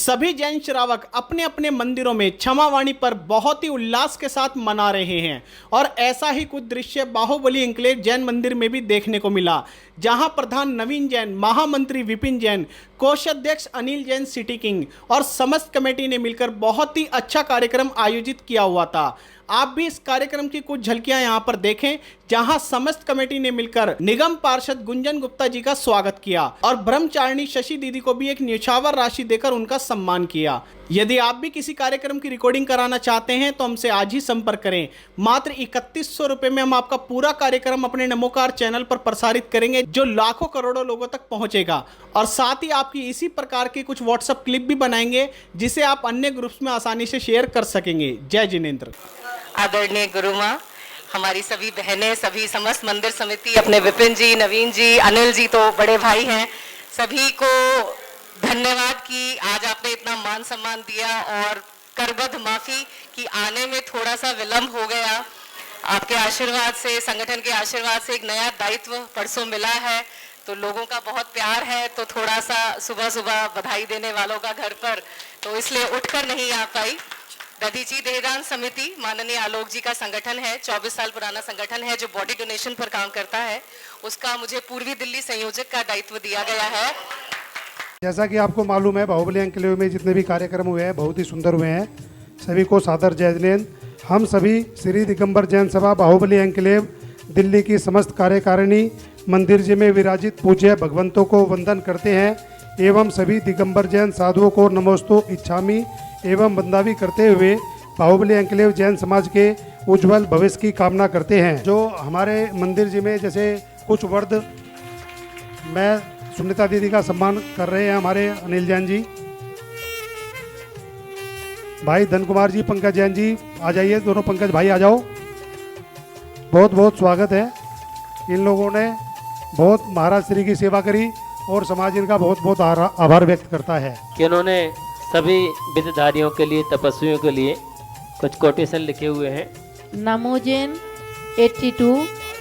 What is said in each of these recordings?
सभी जैन श्रावक अपने अपने मंदिरों में क्षमावाणी पर बहुत ही उल्लास के साथ मना रहे हैं और ऐसा ही कुछ दृश्य बाहुबली एन्क्लेव जैन मंदिर में भी देखने को मिला, जहां प्रधान नवीन जैन, महामंत्री विपिन जैन, कोषाध्यक्ष अनिल जैन सिटी किंग और समस्त कमेटी ने मिलकर बहुत ही अच्छा कार्यक्रम आयोजित किया हुआ था। आप भी इस कार्यक्रम की कुछ झलकियां यहां पर देखें, जहां समस्त कमेटी ने मिलकर निगम पार्षद गुंजन गुप्ता जी का स्वागत किया और ब्रह्मचारिणी शशि दीदी को भी एक न्यौछावर राशि देकर उनका सम्मान किया। यदि आप भी किसी कार्यक्रम की रिकॉर्डिंग कराना चाहते हैं तो हमसे आज ही संपर्क करें। मात्र 3100 रुपए में हम आपका पूरा कार्यक्रम अपने नमोकार चैनल पर प्रसारित करेंगे, जो लाखों करोड़ों लोगों तक पहुंचेगा और साथ ही आपकी इसी प्रकार के कुछ व्हाट्सएप क्लिप भी बनाएंगे, जिसे आप अन्य ग्रुप्स में आसानी से शेयर कर सकेंगे। जय जिनेंद्र। आदरणीय गुरु माँ, हमारी सभी बहनें, सभी समस्त मंदिर समिति, अपने विपिन जी, नवीन जी, अनिल जी तो बड़े भाई हैं, सभी को धन्यवाद कि आज आपने इतना मान सम्मान दिया और करबद्ध माफी कि आने में थोड़ा सा विलंब हो गया। आपके आशीर्वाद से, संगठन के आशीर्वाद से एक नया दायित्व परसों मिला है, तो लोगों का बहुत प्यार है, तो थोड़ा सा सुबह सुबह बधाई देने वालों का घर पर, तो इसलिए उठकर नहीं आ पाई। दधीची देहदान समिति माननीय आलोक जी का संगठन है, 24 साल पुराना संगठन है जो बॉडी डोनेशन पर काम करता है। उसका मुझे पूर्वी दिल्ली संयोजक का दायित्व दिया गया है। जैसा कि आपको मालूम है, बाहुबली एन्क्लेव में जितने भी कार्यक्रम हुए हैं बहुत ही सुंदर हुए हैं। सभी को सादर जय जिनेंद्र। हम सभी श्री दिगंबर जैन सभा बाहुबली एन्क्लेव दिल्ली की समस्त कार्यकारिणी मंदिर जी में विराजित पूज्य भगवंतों को वंदन करते हैं एवं सभी दिगंबर जैन साधुओं को नमोस्तु इच्छामी एवं वंदावी करते हुए बाहुबली एन्क्लेव जैन समाज के उज्जवल भविष्य की कामना करते हैं। जो हमारे मंदिर जी में जैसे कुछ वर्द मैं सुनीता दीदी का सम्मान कर रहे हैं हमारे अनिल जैन जी, भाई धन कुमार जी, पंकज जैन जी आ जाइए, दोनों पंकज भाई आ जाओ। बहुत बहुत स्वागत है। इन लोगों ने बहुत महाराज श्री की सेवा करी और समाज इनका बहुत बहुत आभार व्यक्त करता है कि उन्होंने सभी विद्याधारियों के लिए, तपस्वियों के लिए कुछ कोटेशन लिखे हुए हैं। नमोजेन 82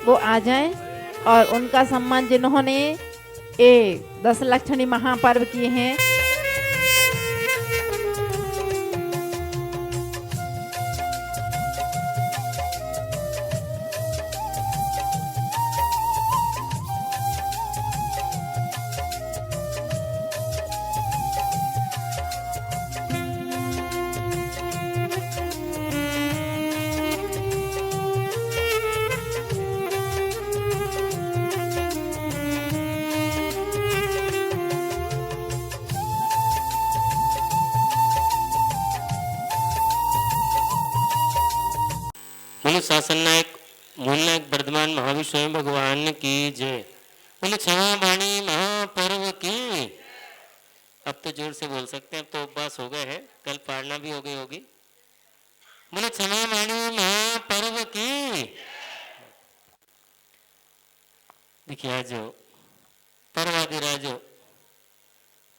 वो आ जाएं और उनका सम्मान जिन्होंने 10 लक्षणी महापर्व किए हैं। बोलो शासन नायक मूल नायक वर्धमान महावीर स्वयं भगवान की जय। बोलो क्षमा वाणी महापर्व की। अब तो जोर से बोल सकते हैं, अब तो उपवास हो गए हैं, कल पारना भी हो गई होगी। बोलो क्षमा वाणी महापर्व की। देखिए आज जो पर्वाधिराजो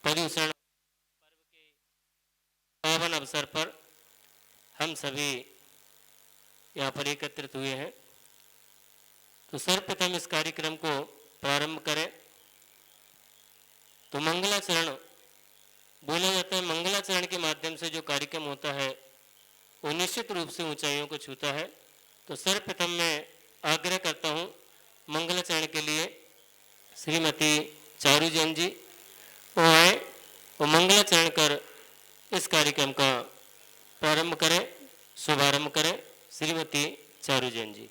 पर्युषण पर्व के पावन अवसर पर हम सभी यहाँ पर एकत्रित हुए हैं, तो सर्वप्रथम इस कार्यक्रम को प्रारंभ करें तो मंगलाचरण बोला जाता है। मंगलाचरण के माध्यम से जो कार्यक्रम होता है वो निश्चित रूप से ऊंचाइयों को छूता है। तो सर्वप्रथम मैं आग्रह करता हूँ मंगलाचरण के लिए श्रीमती चारू जैन जी वो आए और मंगलाचरण कर इस कार्यक्रम का प्रारंभ करें, शुभारंभ करें। श्रीमती चारू जैन जी।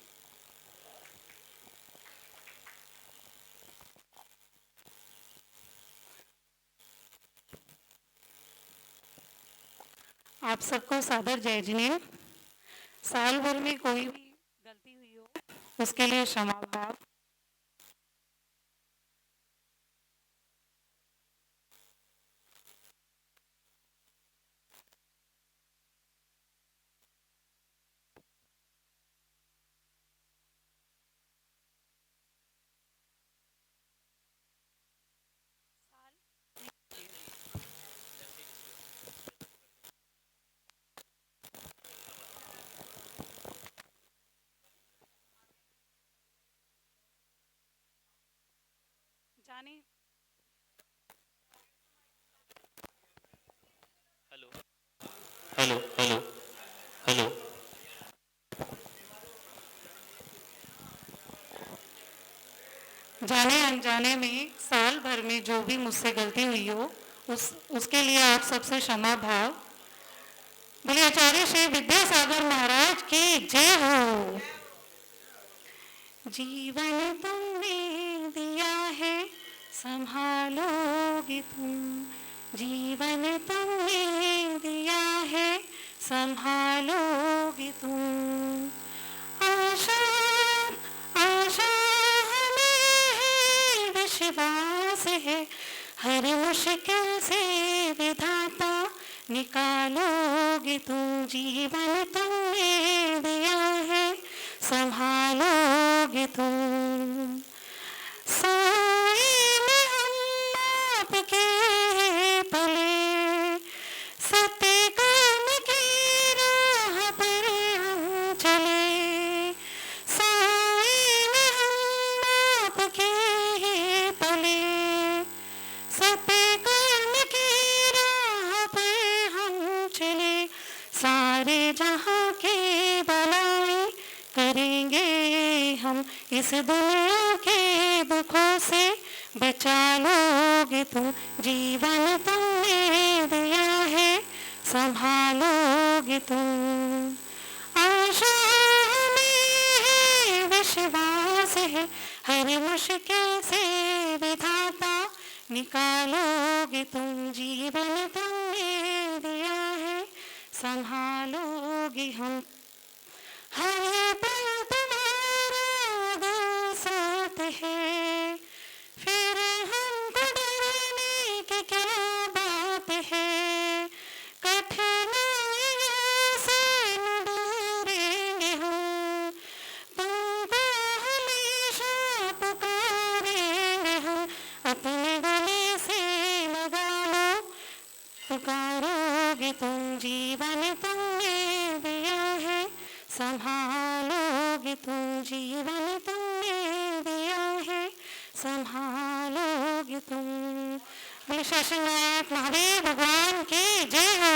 आप सबको सादर जय जिनेंद्र। साल भर में कोई भी गलती हुई हो उसके लिए क्षमा भाव। जाने अनजाने में साल भर में जो भी मुझसे गलती हुई हो उसके लिए आप सबसे क्षमा भाव। बोले आचार्य श्री विद्यासागर महाराज की जय हो। जीवन तुमने दिया है संभालोगे तुम, जीवन तुमने दिया है संभालोगे तुम। आशा आशा हमें है, विश्वास है, हर मुश्किल से विधाता निकालोगे तुम। जीवन तुमने दिया है संभालोगे तुम। साए में हम आपके पले, सत्य कर्म की राह पर हम चले। साए में हम आपके पले, सत्य कर्म की राह पर हम चले। सारे जहां के भलाई करेंगे हम, इस दुनिया के दुखों से बचा लोगे तुम। जीवन तुमने दिया है संभालोगे तुम। आशा हमें है, विश्वास है, हर मुश्किल से विधाता निकालोगे तुम। जीवन तुमने दिया है संभालोगे हम। हर पल तुम्हारा दिल साथ है, फिर हमको डरने की क्या बात है। कठिनाइयों से न डरेंगे हम, तुमको हमेशा पुकारेंगे हम। अपने गले से लगा लो, पुकारोगे तुम। जीवन तुमने दिया है संभालोगे तुम। जीवन तुमने दिया है संभालोगे तुम। बोले शेषनाथ महादेव भगवान की जय हो।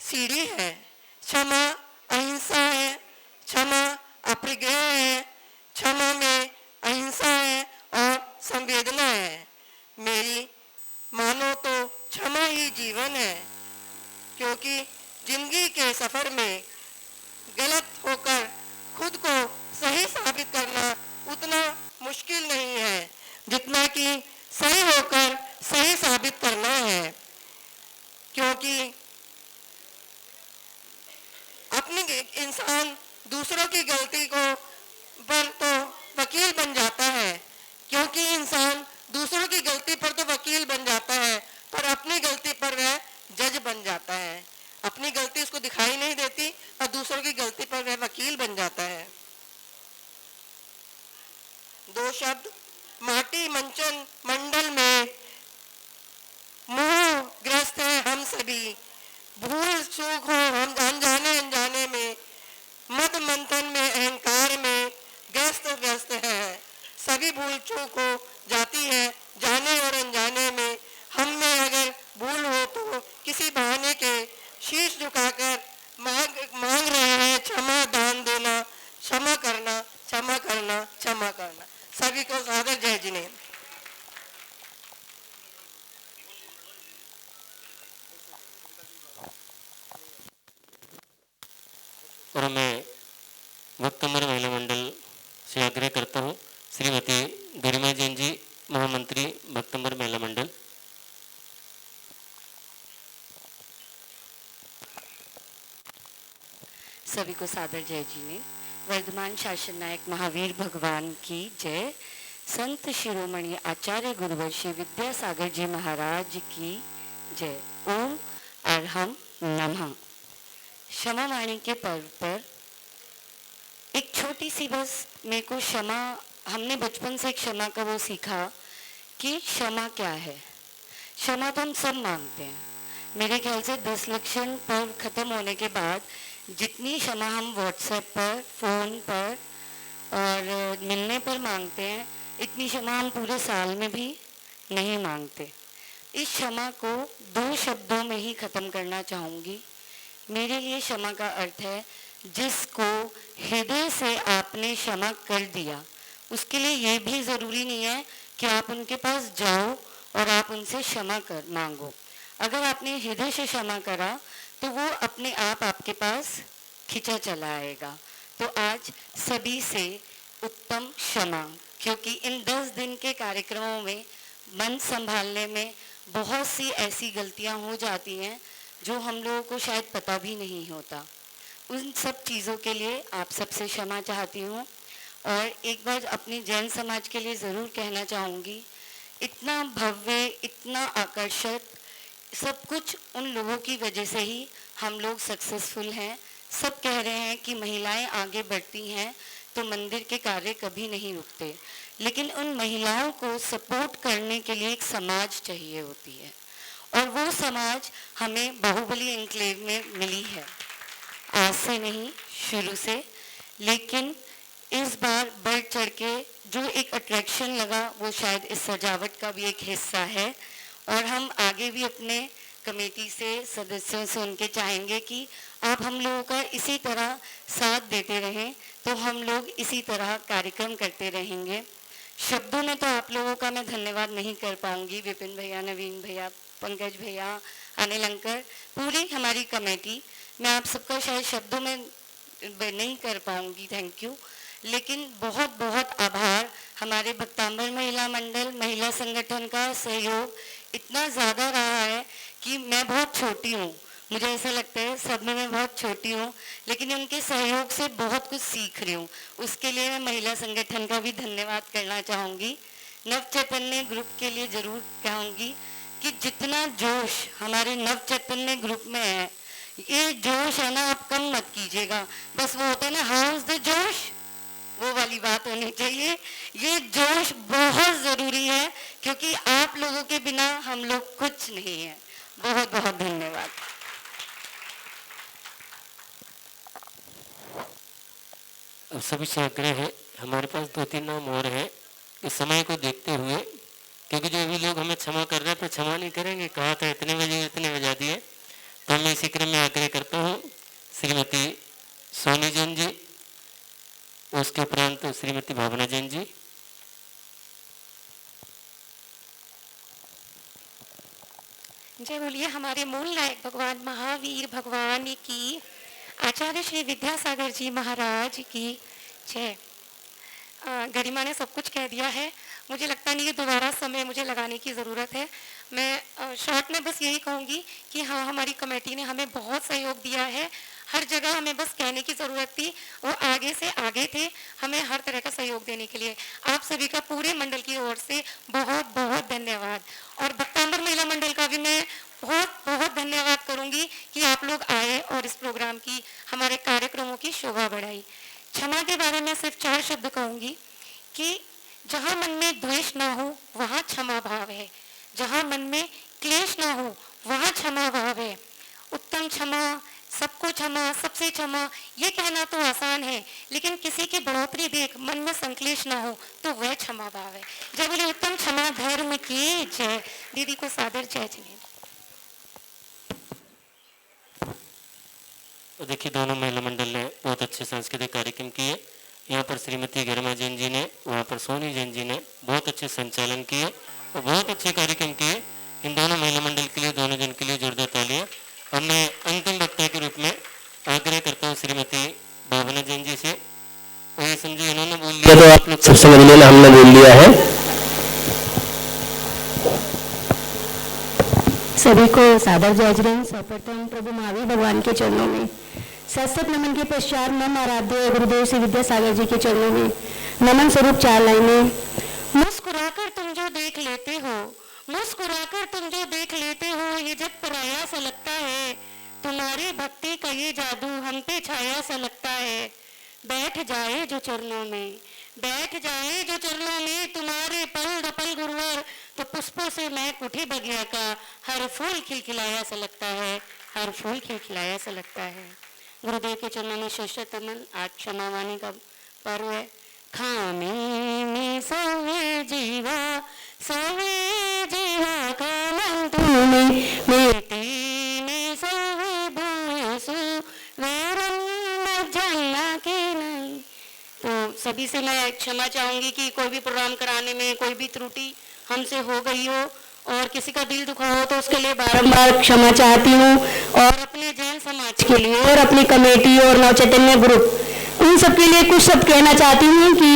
सीढ़ी है। क्षमा अहिंसा है, क्षमा अप्रग्रह है, क्षमा में अहिंसा है और संवेदना है। मेरी मानो तो क्षमा ही जीवन है, क्योंकि जिंदगी के सफर में गलत होकर खुद को सही साबित करना उतना मुश्किल नहीं है जितना कि सही होकर सही साबित करना है। क्योंकि अपनी इंसान दूसरों की गलती को पर तो वकील बन जाता है, क्योंकि इंसान दूसरों की गलती पर तो वकील बन जाता है, पर अपनी गलती पर वह जज बन जाता है। अपनी गलती उसको दिखाई नहीं देती और दूसरों की गलती पर वह वकील बन जाता है। दो शब्द माटी मंचन मंडल में मोह ग्रस्त है हम सभी, भूल चूक हो हम अनजाने अनजाने में, मद मंथन में अहंकार में ग्रस्त व्यस्त है। सभी भूल चूक हो जाती है जाने और अनजाने में। हम में अगर भूल हो तो किसी बहाने के शीश झुकाकर मांग रहे हैं क्षमा दान देना, क्षमा करना, क्षमा करना, क्षमा करना। सभी को सादर जय जिनेंद्र। और मैं भक्तमर महिला मंडल से आग्रह करता हूँ, श्रीमती गरिमा जैन जी, महामंत्री भक्तमर महिला मंडल। सभी को सादर जय जिनेंद्र। वर्धमान शासन नायक महावीर भगवान की जय। संत शिरोमणि आचार्य गुरुवर्षी विद्यासागर जी महाराज की जय। ओम अरहम नमः। क्षमा वाणी के पर्व पर एक छोटी सी बस मेरे को क्षमा, हमने बचपन से क्षमा का वो सीखा कि क्षमा क्या है। क्षमा तो हम सब मांगते हैं। मेरे ख्याल से 10 लक्षण पर्व खत्म होने के बाद जितनी क्षमा हम व्हाट्सएप पर, फ़ोन पर और मिलने पर मांगते हैं, इतनी क्षमा हम पूरे साल में भी नहीं मांगते। इस क्षमा को 2 शब्दों में ही ख़त्म करना चाहूँगी। मेरे लिए क्षमा का अर्थ है जिसको हृदय से आपने क्षमा कर दिया। उसके लिए ये भी ज़रूरी नहीं है कि आप उनके पास जाओ और आप उनसे क्षमा कर मांगो। अगर आपने हृदय से क्षमा करा तो वो अपने आप आपके पास खिंचा चला आएगा। तो आज सभी से उत्तम क्षमा, क्योंकि इन 10 दिन के कार्यक्रमों में मन संभालने में बहुत सी ऐसी गलतियां हो जाती हैं जो हम लोगों को शायद पता भी नहीं होता। उन सब चीज़ों के लिए आप सबसे क्षमा चाहती हूँ। और एक बार अपने जैन समाज के लिए ज़रूर कहना चाहूँगी, इतना भव्य, इतना आकर्षक सब कुछ उन लोगों की वजह से ही हम लोग सक्सेसफुल हैं। सब कह रहे हैं कि महिलाएं आगे बढ़ती हैं तो मंदिर के कार्य कभी नहीं रुकते, लेकिन उन महिलाओं को सपोर्ट करने के लिए एक समाज चाहिए होती है, और वो समाज हमें बाहुबली एन्क्लेव में मिली है। आज से नहीं, शुरू से, लेकिन इस बार बढ़ चढ़ के जो एक अट्रैक्शन लगा वो शायद इस सजावट का भी एक हिस्सा है। और हम आगे भी अपने कमेटी से, सदस्यों से उनके चाहेंगे कि आप हम लोगों का इसी तरह साथ देते रहें, तो हम लोग इसी तरह कार्यक्रम करते रहेंगे। शब्दों में तो आप लोगों का मैं धन्यवाद नहीं कर पाऊंगी। विपिन भैया, नवीन भैया, पंकज भैया, अनिल अंकल, पूरी हमारी कमेटी, मैं आप सबका शायद शब्दों में नहीं कर पाऊंगी, थैंक यू। लेकिन बहुत बहुत आभार हमारे भक्तांबर महिला मंडल, महिला संगठन का सहयोग इतना ज़्यादा रहा है कि मैं बहुत छोटी हूँ, मुझे ऐसा लगता है सब में मैं बहुत छोटी हूँ, लेकिन उनके सहयोग से बहुत कुछ सीख रही हूँ। उसके लिए मैं महिला संगठन का भी धन्यवाद करना चाहूँगी। नव चैतन्य ग्रुप के लिए ज़रूर कहूँगी कि जितना जोश हमारे नव चैतन्य ग्रुप में है, ये जोश है ना, आप कम मत कीजिएगा। बस वो होता है ना, हाउ इज द जोश, वो वाली बात होनी चाहिए। ये जोश बहुत ज़रूरी है, क्योंकि आप लोगों के बिना हम लोग कुछ नहीं है। बहुत बहुत धन्यवाद। अब सभी से आग्रह है, हमारे पास 2-3 नाम और हैं, इस समय को देखते हुए, क्योंकि जो भी लोग हमें क्षमा कर रहे हैं तो क्षमा नहीं करेंगे, कहा था इतने बजे इतने बजा दिए, तो मैं इसी क्रम में आग्रह करता इसके उपरांत श्रीमती भावना जैन जी। जय बोलिए हमारे मूल नायक भगवान महावीर भगवान की, आचार्य श्री विद्यासागर जी महाराज की जय। गरिमा ने सब कुछ कह दिया है, मुझे लगता नहीं कि दोबारा समय मुझे लगाने की ज़रूरत है। मैं शॉर्ट में बस यही कहूँगी कि हाँ, हमारी कमेटी ने हमें बहुत सहयोग दिया है। हर जगह हमें बस कहने की ज़रूरत थी, वो आगे से आगे थे हमें हर तरह का सहयोग देने के लिए। आप सभी का पूरे मंडल की ओर से बहुत बहुत धन्यवाद। और भक्तांबर महिला मंडल का भी मैं बहुत बहुत धन्यवाद करूँगी कि आप लोग आए और इस प्रोग्राम की, हमारे कार्यक्रमों की शोभा बढ़ाई। क्षमा के बारे में सिर्फ 4 शब्द कहूँगी कि जहाँ मन में द्वेष ना हो वहाँ क्षमा भाव है, जहाँ मन में क्लेश ना हो वहाँ क्षमा भाव है। उत्तम क्षमा, सबको क्षमा, सबसे क्षमा, ये कहना तो आसान है, लेकिन किसी की बढ़ोतरी देख मन में संक्लेश ना हो तो वह क्षमा भाव है। जय बोले उत्तम क्षमा धर्म की जय। दीदी को सादर जय जय। तो देखिए दोनों महिला मंडल ने बहुत अच्छे सांस्कृतिक कार्यक्रम किए। यहाँ पर श्रीमती गरिमा जैन जी ने, वहाँ पर सोनी जैन जी ने बहुत अच्छे संचालन किए और बहुत अच्छे कार्यक्रम किए। इन दोनों महिला मंडल के लिए, दोनों जन के लिए जोरदार तालियां। अब मैं अंतिम वक्ता के रूप में आग्रह करता हूँ श्रीमती भावना जैन जी से। और ये समझो इन्होंने बोल लिया तो आप लोग सब समझ लेना हमने बोल लिया है। सभी को सादर जय जय। सर्वप्रथम प्रभु महावीर भगवान के चरणों में सशक्त नमन के पश्चात मम आराध्य गुरुदेव श्री विद्यासागर जी के चरणों में नमन स्वरूप 4 लाइनें। मुस्कुराकर तुम जो देख लेते हो, मुस्कुराकर तुम जो देख लेते हो, ये जब पराया सा लगता है, तुम्हारी भक्ति का ये जादू हम पे छाया सा लगता है। बैठ जाए जो चरणों में, बैठ जाए जो चरणों में, तुम्हारे पल दपल गुरुवर, तो पुष्पों से महक उठे बगिया का, हर फूल खिलखिलाया सा लगता है, हर फूल खिलखिलाया सा लगता है। गुरुदेव के चरणों में शश्वत अमन। आज क्षमा वाणी का पर्व है। खामे में सवे जीवा कामन तुम्हें, मेटी में सवे भूयसु वेरन मज्जन्ना के नहीं। तो सभी से मैं क्षमा चाहूंगी कि कोई भी प्रोग्राम कराने में कोई भी त्रुटि हमसे हो गई हो और किसी का दिल दुखा हो तो उसके लिए बारंबार क्षमा चाहती हूँ। और अपने जैन समाज के लिए और अपनी कमेटी और नव चैतन्य ग्रुप, उन सबके लिए कुछ शब्द कहना चाहती हूँ कि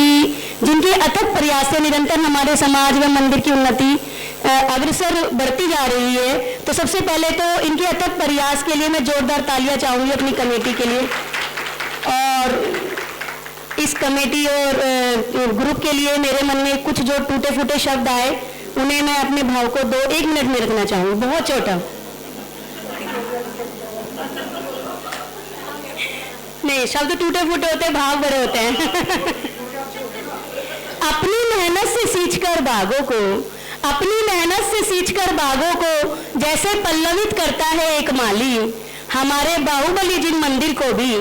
जिनके अथक प्रयास से निरंतर हमारे समाज व मंदिर की उन्नति अग्रसर बढ़ती जा रही है। तो सबसे पहले तो इनके अथक प्रयास के लिए मैं जोरदार तालियां चाहूँगी अपनी कमेटी के लिए। और इस कमेटी और ग्रुप के लिए मेरे मन में कुछ जो टूटे फूटे शब्द आए उन्हें मैं अपने भाव को 1 मिनट में रखना चाहूँगी, बहुत छोटा। नहीं, शब्द टूटे फूटे होते हैं, भाव बड़े होते हैं। अपनी मेहनत से सींचकर बागों को, अपनी मेहनत से सींचकर बागों को जैसे पल्लवित करता है एक माली, हमारे बाहुबली जिन मंदिर को भी,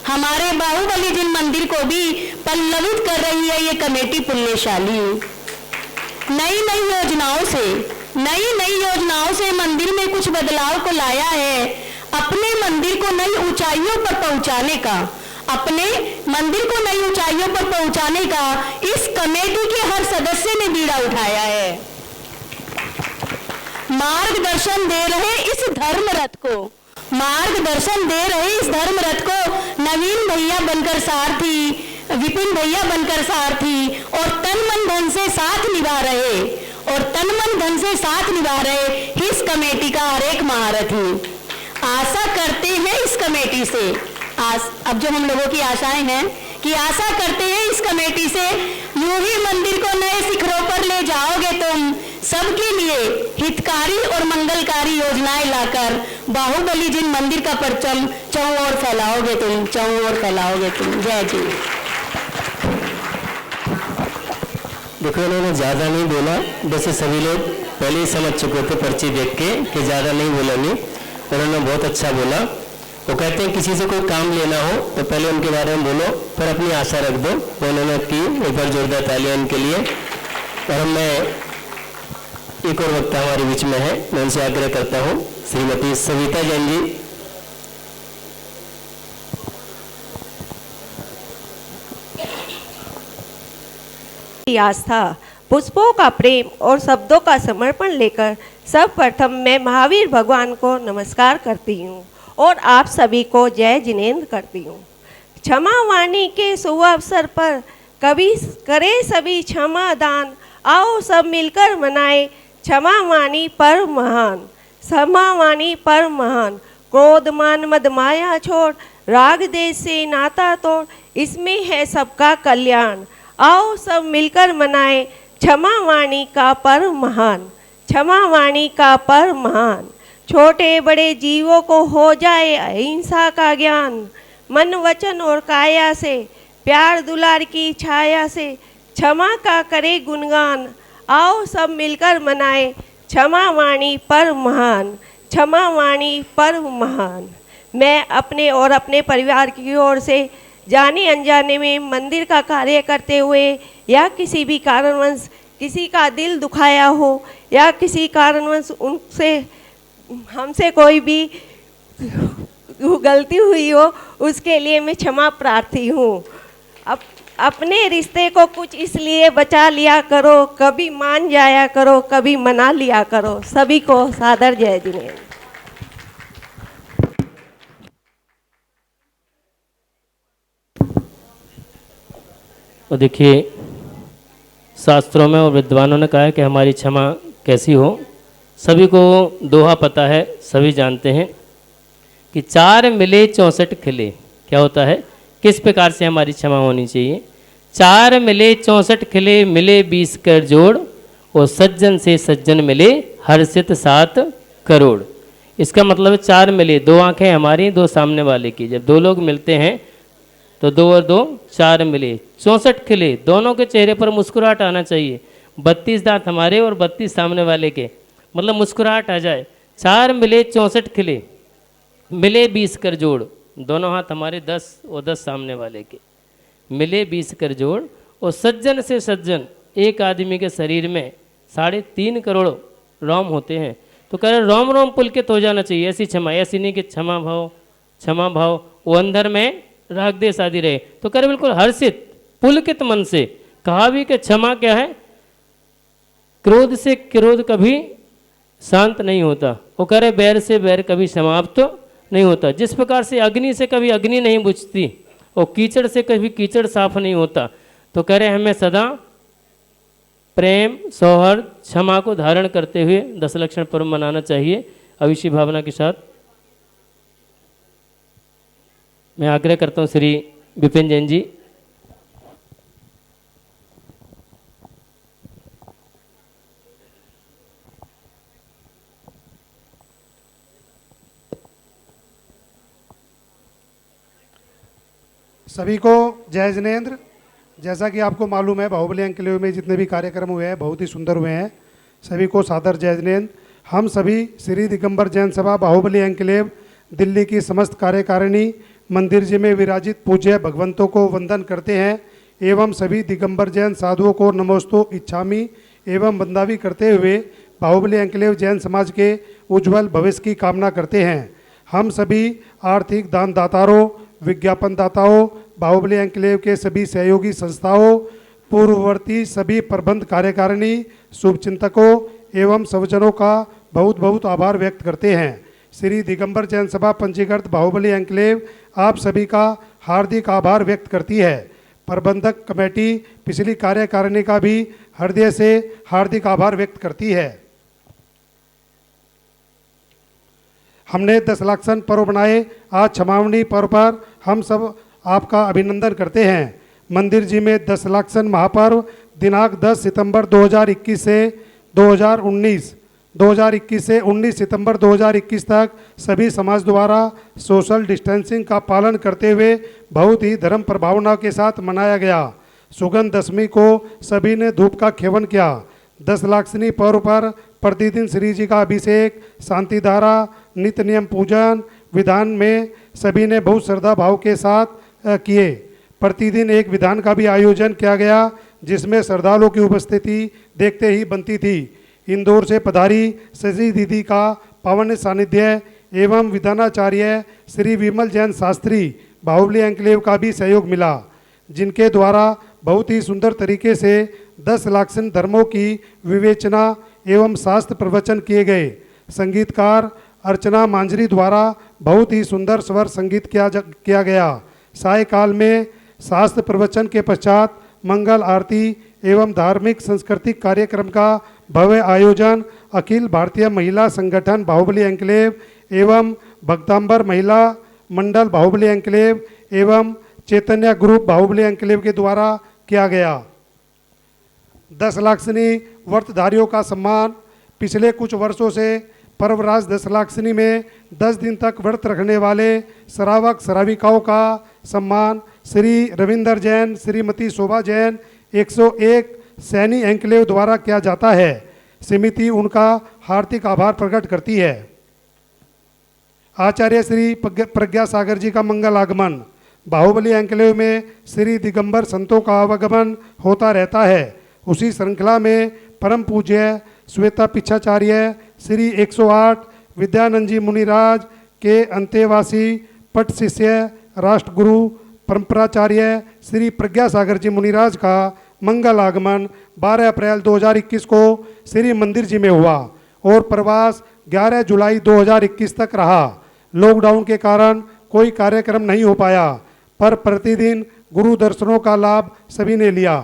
हमारे बाहुबली जिन मंदिर को भी पल्लवित कर रही है ये कमेटी पुण्यशाली। नई नई योजनाओं से मंदिर में कुछ बदलाव को लाया है। अपने मंदिर को नई ऊंचाइयों पर पहुंचाने का, अपने मंदिर को नई ऊंचाइयों पर पहुंचाने का इस कमेटी के हर सदस्य ने बीड़ा उठाया है। मार्गदर्शन दे रहे इस धर्म रथ को, मार्गदर्शन दे रहे इस धर्म रथ को नवीन भैया बनकर सारथी, विपिन भैया बनकर सारथी और तन मन धन से साथ निभा रहे, और तन मन धन से साथ निभा रहे इस कमेटी का हर एक महारथी। आशा करते हैं इस कमेटी से, अब जो हम लोगों की आशाएं हैं कि आशा करते हैं इस कमेटी से यूं ही मंदिर को नए शिखरों पर ले जाओगे तुम, सबके लिए हितकारी और मंगलकारी योजनाएं लाकर बाहुबली जिन मंदिर का परचम चौं ओर फैलाओगे तुम, चौं ओर फैलाओगे तुम। जय जी। देखो उन्होंने ज़्यादा नहीं बोला, वैसे सभी लोग पहले ही समझ चुके थे पर्ची देख के कि ज़्यादा नहीं बोलेंगे। उन्होंने बहुत अच्छा बोला। वो कहते हैं किसी से कोई काम लेना हो तो पहले उनके बारे में बोलो, फिर अपनी आशा रख दो। वो उन्होंने की, एक बार जोरदार तालियां उनके लिए। और मैं एक और वक्ता हमारे बीच में है, मैं उनसे आग्रह करता हूँ, श्रीमती सविता जैन जी। की आस्था, पुष्पों का प्रेम और शब्दों का समर्पण लेकर सर्वप्रथम मैं महावीर भगवान को नमस्कार करती हूँ और आप सभी को जय जिनेंद्र करती हूँ। क्षमा वाणी के शुभ अवसर पर कभी करे सभी क्षमा दान, आओ सब मिलकर मनाए क्षमा वाणी पर महान। क्षमा वाणी पर महान, क्रोध मान मद माया छोड़, राग देश से नाता तोड़, इसमें है सबका कल्याण। आओ सब मिलकर मनाए क्षमा वाणी का पर्व महान। क्षमा वाणी का पर्व महान, छोटे बड़े जीवों को हो जाए अहिंसा का ज्ञान। मन वचन और काया से, प्यार दुलार की छाया से, क्षमा का करे गुणगान। आओ सब मिलकर मनाए क्षमा वाणी पर्व महान। क्षमा वाणी पर्व महान। मैं अपने और अपने परिवार की ओर से जाने अनजाने में मंदिर का कार्य करते हुए या किसी भी कारणवश किसी का दिल दुखाया हो या किसी कारणवश उनसे हमसे कोई भी गलती हुई हो, उसके लिए मैं क्षमा प्रार्थी हूँ। अपने रिश्ते को कुछ इसलिए बचा लिया करो, कभी मान जाया करो, कभी मना लिया करो। सभी को सादर जय जिनेंद्र। और देखिए, शास्त्रों में और विद्वानों ने कहा है कि हमारी क्षमा कैसी हो। सभी को दोहा पता है, सभी जानते हैं कि 4 मिले 64 खिले। क्या होता है, किस प्रकार से हमारी क्षमा होनी चाहिए। 4 मिले 64 खिले, मिले 20 कर जोड़, और सज्जन से सज्जन मिले हर्षित 7 करोड़। इसका मतलब है 4 मिले, 2 आंखें हमारी, 2 सामने वाले की। जब 2 लोग मिलते हैं तो 2 और 2 4 मिले, 64 खिले, दोनों के चेहरे पर मुस्कुराहट आना चाहिए। 32 दांत हमारे और 32 सामने वाले के, मतलब मुस्कुराहट आ जाए। 4 मिले 64 खिले, मिले 20 कर जोड़, दोनों हाथ हमारे 10 और 10 सामने वाले के, मिले 20 कर जोड़, और सज्जन से सज्जन। एक आदमी के शरीर में 3.5 करोड़ रोम होते हैं, तो कह रहे रोम रोम पुलकित हो जाना चाहिए। ऐसी क्षमा, ऐसी नहीं कि क्षमा भाव वो अंदर में राग देश आदि रहे। तो कह रहे बिल्कुल हर्षित पुलकित मन से। कहा भी कि क्षमा क्या है, क्रोध से क्रोध कभी शांत नहीं होता। वो कह रहे बैर से बैर कभी समाप्त नहीं होता। जिस प्रकार से अग्नि से कभी अग्नि नहीं बुझती और कीचड़ से कभी कीचड़ साफ नहीं होता, तो कह रहे हमें सदा प्रेम, सौहार्द, क्षमा को धारण करते हुए 10 लक्षण पर्व मनाना चाहिए। अविशी भावना के साथ मैं आग्रह करता हूँ श्री विपिन जैन जी। सभी को जय जिनेंद्र। जैसा कि आपको मालूम है, बाहुबली एन्क्लेव में जितने भी कार्यक्रम हुए हैं बहुत ही सुंदर हुए हैं। सभी को सादर जय जिनेंद्र। हम सभी श्री दिगंबर जैन सभा बाहुबली एन्क्लेव दिल्ली की समस्त कार्यकारिणी मंदिर जी में विराजित पूज्य भगवंतों को वंदन करते हैं एवं सभी दिगंबर जैन साधुओं को नमोस्तु इच्छामी एवं वंदावी करते हुए बाहुबली एन्क्लेव जैन समाज के उज्जवल भविष्य की कामना करते हैं। हम सभी आर्थिक दानदाताओं, विज्ञापन दाताओं, बाहुबली एन्क्लेव के सभी सहयोगी संस्थाओं, पूर्ववर्ती सभी प्रबंध कार्यकारिणी, शुभचिंतकों एवं सज्जनों का बहुत बहुत आभार व्यक्त करते हैं। श्री दिगंबर जैन सभा पंजीकृत बाहुबली एन्क्लेव आप सभी का हार्दिक आभार व्यक्त करती है। प्रबंधक कमेटी पिछली कार्यकारिणी का भी हृदय से हार्दिक आभार व्यक्त करती है। हमने 10 लाक्षण पर्व बनाए। आज क्षमावनी पर्व पर हम सब आपका अभिनंदन करते हैं। मंदिर जी में 10 लाक्षण महापर्व दिनांक 10 सितंबर 2021 से 19 सितंबर 2021 तक सभी समाज द्वारा सोशल डिस्टेंसिंग का पालन करते हुए बहुत ही धर्म प्रभावना के साथ मनाया गया। सुगंध दशमी को सभी ने धूप का सेवन किया। 10 लाक्षणी पर्व पर प्रतिदिन श्री जी का अभिषेक, शांति धारा, नित्य नियम पूजन विधान में सभी ने बहुत श्रद्धा भाव के साथ किए। प्रतिदिन एक विधान का भी आयोजन किया गया जिसमें श्रद्धालुओं की उपस्थिति देखते ही बनती थी। इंदौर से पधारी सजी दीदी का पावन सानिध्य एवं विधानाचार्य श्री विमल जैन शास्त्री बाहुबली एन्क्लेव का भी सहयोग मिला, जिनके द्वारा बहुत ही सुंदर तरीके से 10 लाक्षण धर्मों की विवेचना एवं शास्त्र प्रवचन किए गए। संगीतकार अर्चना मांझरी द्वारा बहुत ही सुंदर स्वर संगीत किया गया। सायकाल में शास्त्र प्रवचन के पश्चात मंगल आरती एवं धार्मिक सांस्कृतिक कार्यक्रम का भव्य आयोजन अखिल भारतीय महिला संगठन बाहुबली एन्क्लेव एवं भक्तांबर महिला मंडल बाहुबली एन्क्लेव एवं चैतन्य ग्रुप बाहुबली एन्क्लेव के द्वारा किया गया। 10 लाक्षणी व्रतधारियों का सम्मान। पिछले कुछ वर्षों से पर्वराज 10 लाक्षणी में 10 दिन तक व्रत रखने वाले श्रावक श्राविकाओं का सम्मान श्री रविंदर जैन, श्रीमती शोभा जैन 101 सैनी एन्क्लेव द्वारा किया जाता है। समिति उनका हार्दिक आभार प्रकट करती है। आचार्य श्री प्रज्ञा सागर जी का मंगल आगमन। बाहुबली एन्क्लेव में श्री दिगंबर संतों का आवागमन होता रहता है। उसी श्रृंखला में परम पूज्य श्वेता पिछाचार्य श्री 108 विद्यानंद जी मुनिराज के अंतेवासी पट शिष्य राष्ट्रगुरु परंपराचार्य श्री प्रज्ञा सागर जी मुनिराज का मंगल आगमन 12 अप्रैल 2021 को श्री मंदिर जी में हुआ और प्रवास 11 जुलाई 2021 तक रहा। लॉकडाउन के कारण कोई कार्यक्रम नहीं हो पाया, पर प्रतिदिन गुरु दर्शनों का लाभ सभी ने लिया।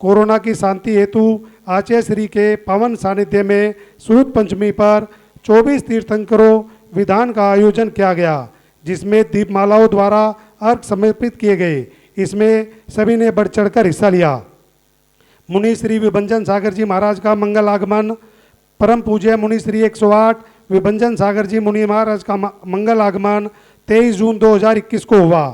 कोरोना की शांति हेतु आचार्य श्री के पावन सानिध्य में सूत पंचमी पर 24 तीर्थंकरों विधान का आयोजन किया गया, जिसमें दीपमालाओं द्वारा अर्घ समर्पित किए गए। इसमें सभी ने बढ़ चढ़कर हिस्सा लिया। मुनि श्री विभंजन सागर जी महाराज का मंगल आगमन। परम पूज्य मुनि श्री 108 विभंजन सागर जी मुनि महाराज का मंगल आगमन 23 जून 2021 को हुआ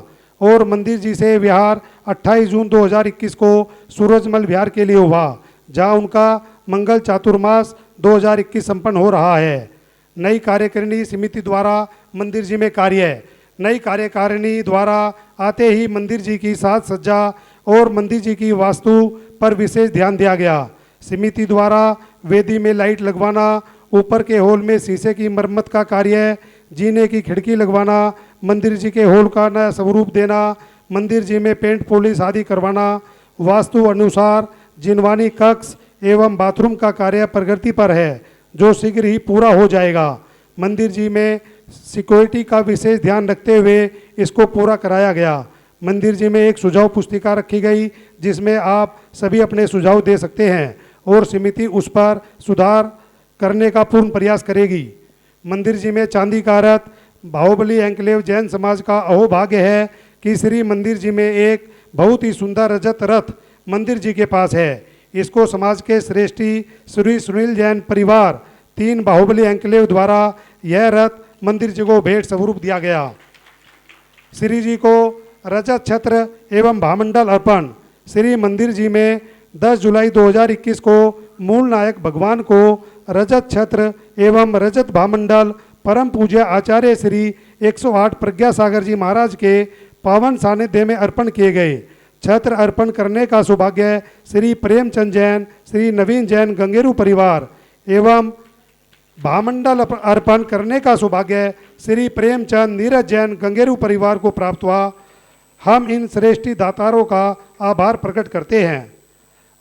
और मंदिर जी से विहार 28 जून 2021 को सूरजमल विहार के लिए हुआ, जहां उनका मंगल चातुर्मास 2021 संपन्न हो रहा है। नई कार्यकारिणी समिति द्वारा मंदिर जी में कार्य। नई कार्यकारिणी द्वारा आते ही मंदिर जी की साज सज्जा और मंदिर जी की वास्तु पर विशेष ध्यान दिया गया। समिति द्वारा वेदी में लाइट लगवाना, ऊपर के हॉल में शीशे की मरम्मत का कार्य, जीने की खिड़की लगवाना, मंदिर जी के हॉल का नया स्वरूप देना, मंदिर जी में पेंट पॉलिश आदि करवाना, वास्तु अनुसार जिनवानी कक्ष एवं बाथरूम का कार्य प्रगति पर है, जो शीघ्र ही पूरा हो जाएगा। मंदिर जी में सिक्योरिटी का विशेष ध्यान रखते हुए इसको पूरा कराया गया। मंदिर जी में एक सुझाव पुस्तिका रखी गई, जिसमें आप सभी अपने सुझाव दे सकते हैं और समिति उस पर सुधार करने का पूर्ण प्रयास करेगी। मंदिर जी में चांदी का रथ। बाहुबली एन्क्लेव जैन समाज का अहोभाग्य है कि श्री मंदिर जी में एक बहुत ही सुंदर रजत रथ मंदिर जी के पास है। इसको समाज के श्रेष्ठी श्री सुनील जैन परिवार 3 बाहुबली एन्क्लेव द्वारा यह रथ मंदिर जी को भेंट स्वरूप दिया गया। श्री जी को रजत छत्र एवं भामंडल अर्पण। श्री मंदिर जी में 10 जुलाई 2021 को मूल नायक भगवान को रजत छत्र एवं रजत भामंडल परम पूज्य आचार्य श्री 108 प्रज्ञा सागर जी महाराज के पावन सानिध्य में अर्पण किए गए। छत्र अर्पण करने का सौभाग्य श्री प्रेमचंद जैन, श्री नवीन जैन गंगेरू परिवार एवं भामंडल अर्पण करने का सौभाग्य श्री प्रेमचंद नीरज जैन गंगेरू परिवार को प्राप्त हुआ। हम इन श्रेष्ठी दातारों का आभार प्रकट करते हैं।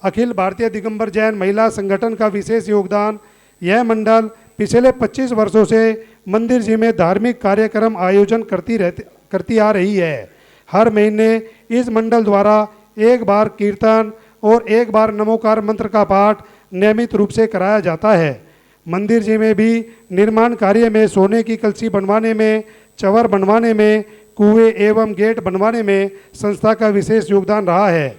अखिल भारतीय दिगंबर जैन महिला संगठन का विशेष योगदान। यह मंडल पिछले 25 वर्षों से मंदिर जी में धार्मिक कार्यक्रम आयोजन करती आ रही है। हर महीने इस मंडल द्वारा एक बार कीर्तन और एक बार नमोकार मंत्र का पाठ नियमित रूप से कराया जाता है। मंदिर जी में भी निर्माण कार्य में सोने की कलसी बनवाने में, चवर बनवाने में, कुएं एवं गेट बनवाने में संस्था का विशेष योगदान रहा है।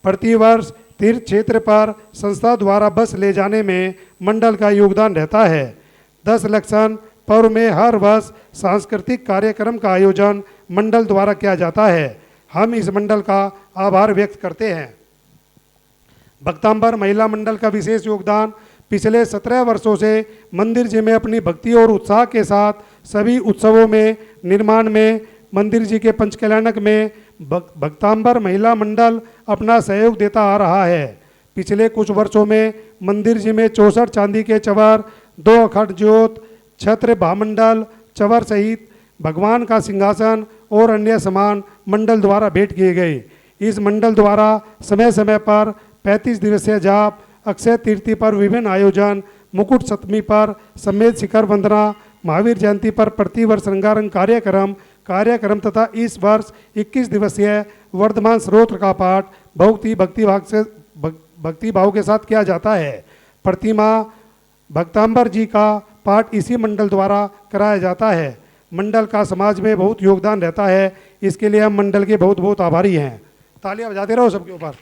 प्रतिवर्ष तीर्थ क्षेत्र पर संस्था द्वारा बस ले जाने में मंडल का योगदान रहता है। 10 लक्षण पर्व में हर वर्ष सांस्कृतिक कार्यक्रम का आयोजन मंडल द्वारा किया जाता है। हम इस मंडल का आभार व्यक्त करते हैं। भक्तांबर महिला मंडल का विशेष योगदान। पिछले 17 वर्षों से मंदिर जी में अपनी भक्ति और उत्साह के साथ सभी उत्सवों में, निर्माण में, मंदिर जी के पंचकल्याणक में भक्तांबर महिला मंडल अपना सहयोग देता आ रहा है। पिछले कुछ वर्षों में मंदिर जी में 64 चांदी के चवर, 2 अखंड ज्योत, छत्र, भामंडल, चवर सहित भगवान का सिंहासन और अन्य सामान मंडल द्वारा भेंट किए गए। इस मंडल द्वारा समय समय पर 35 दिवसीय जाप, अक्षय तृतीया पर विभिन्न आयोजन, मुकुट सप्तमी पर समेत शिखर वंदना, महावीर जयंती पर प्रतिवर्ष रंगारंग कार्यक्रम तथा इस वर्ष 21 दिवसीय वर्धमान स्तोत्र का पाठ भक्ति भाव के साथ किया जाता है। प्रतिमा भक्तांबर जी का पाठ इसी मंडल द्वारा कराया जाता है। मंडल का समाज में बहुत योगदान रहता है, इसके लिए हम मंडल के बहुत बहुत आभारी हैं। तालियां बजाते रहो सबके ऊपर।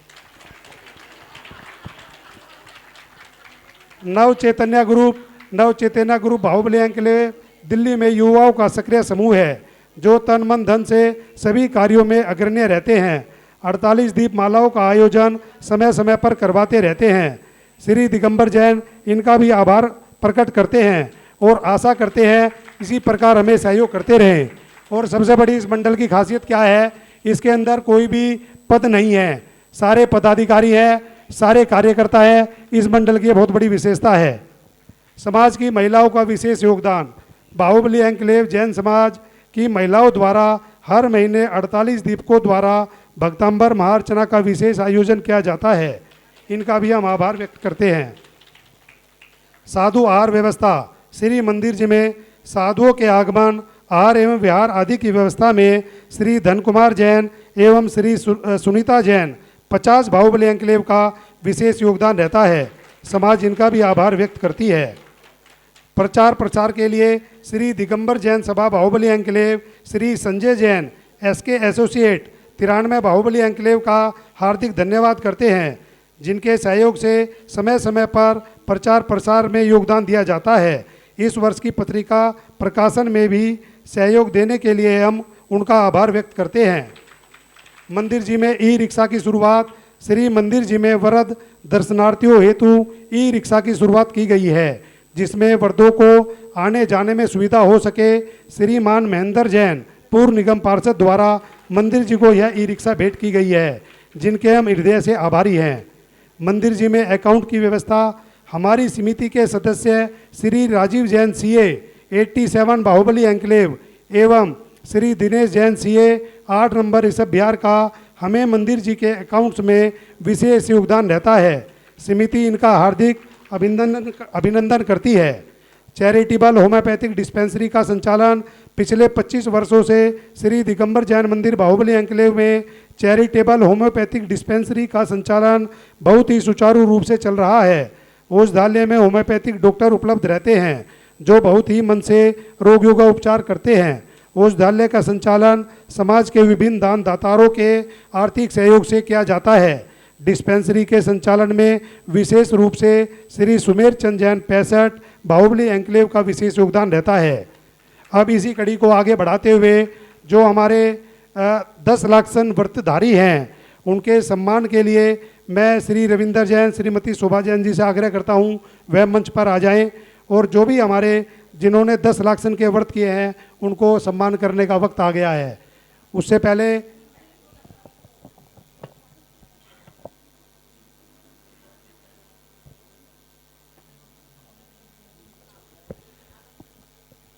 नव चैतन्य ग्रुप बाहुबली एन्क्लेव दिल्ली में युवाओं का सक्रिय समूह है जो तन मन धन से सभी कार्यों में अग्रणी रहते हैं। 48 दीप मालाओं का आयोजन समय समय पर करवाते रहते हैं। श्री दिगंबर जैन इनका भी आभार प्रकट करते हैं और आशा करते हैं इसी प्रकार हमें सहयोग करते रहें। और सबसे बड़ी इस मंडल की खासियत क्या है, इसके अंदर कोई भी पद नहीं है, सारे पदाधिकारी हैं, सारे कार्यकर्ता हैं। इस मंडल की बहुत बड़ी विशेषता है। समाज की महिलाओं का विशेष योगदान। बाहुबली एन्क्लेव जैन समाज की महिलाओं द्वारा हर महीने 48 दीपकों द्वारा भक्तांबर महाअर्चना का विशेष आयोजन किया जाता है। इनका भी हम आभार व्यक्त करते हैं। साधु आहार व्यवस्था। श्री मंदिर जी में साधुओं के आगमन, आहार एवं विहार आदि की व्यवस्था में श्री धन कुमार जैन एवं श्री सुनीता जैन 50 बाहुबली एन्क्लेव का विशेष योगदान रहता है। समाज इनका भी आभार व्यक्त करती है। प्रचार प्रसार के लिए Shri Digambar Jain Sabha Bahubali enclave, Shri Sanjay Jain SK associate 93 Bahubali enclave का हार्दिक धन्यवाद करते हैं, जिनके सहयोग से समय समय पर प्रचार प्रसार में योगदान दिया जाता है। इस वर्ष की पत्रिका प्रकाशन में भी सहयोग देने के लिए हम उनका आभार व्यक्त करते हैं। मंदिर जी में ई रिक्शा की शुरुआत। श्री मंदिर जी में वृद्ध दर्शनार्थियों हेतु ई रिक्शा की शुरुआत की गई है, जिसमें वृद्धों को आने जाने में सुविधा हो सके। श्रीमान महेंद्र जैन पूर्व निगम पार्षद द्वारा मंदिर जी को यह ई रिक्शा भेंट की गई है, जिनके हम हृदय से आभारी हैं। मंदिर जी में अकाउंट की व्यवस्था। हमारी समिति के सदस्य श्री राजीव जैन सीए 87 बाहुबली एन्क्लेव एवं श्री दिनेश जैन सीए 8 नंबर ऋषभ बिहार का हमें मंदिर जी के अकाउंट्स में विशेष योगदान रहता है। समिति इनका हार्दिक अभिनंदन करती है। चैरिटेबल होम्योपैथिक डिस्पेंसरी का संचालन पिछले 25 वर्षों से श्री दिगंबर जैन मंदिर बाहुबली एन्क्लेव में चैरिटेबल होम्योपैथिक डिस्पेंसरी का संचालन बहुत ही सुचारू रूप से चल रहा है। औषधालय में होम्योपैथिक डॉक्टर उपलब्ध रहते हैं जो बहुत ही मन से रोगियों का उपचार करते हैं। औषधालय का संचालन समाज के विभिन्न दान दातारों के आर्थिक सहयोग से किया जाता है। डिस्पेंसरी के संचालन में विशेष रूप से श्री सुमेर चंद जैन 65 बाहुबली एन्क्लेव का विशेष योगदान रहता है। अब इसी कड़ी को आगे बढ़ाते हुए जो हमारे 10 लाख सन व्रतधारी हैं, उनके सम्मान के लिए मैं श्री रविंदर जैन, श्रीमती शोभा जैन जी से आग्रह करता हूं वह मंच पर आ जाएं और जो भी हमारे जिन्होंने 10 लाख सन के व्रत किए हैं उनको सम्मान करने का वक्त आ गया है। उससे पहले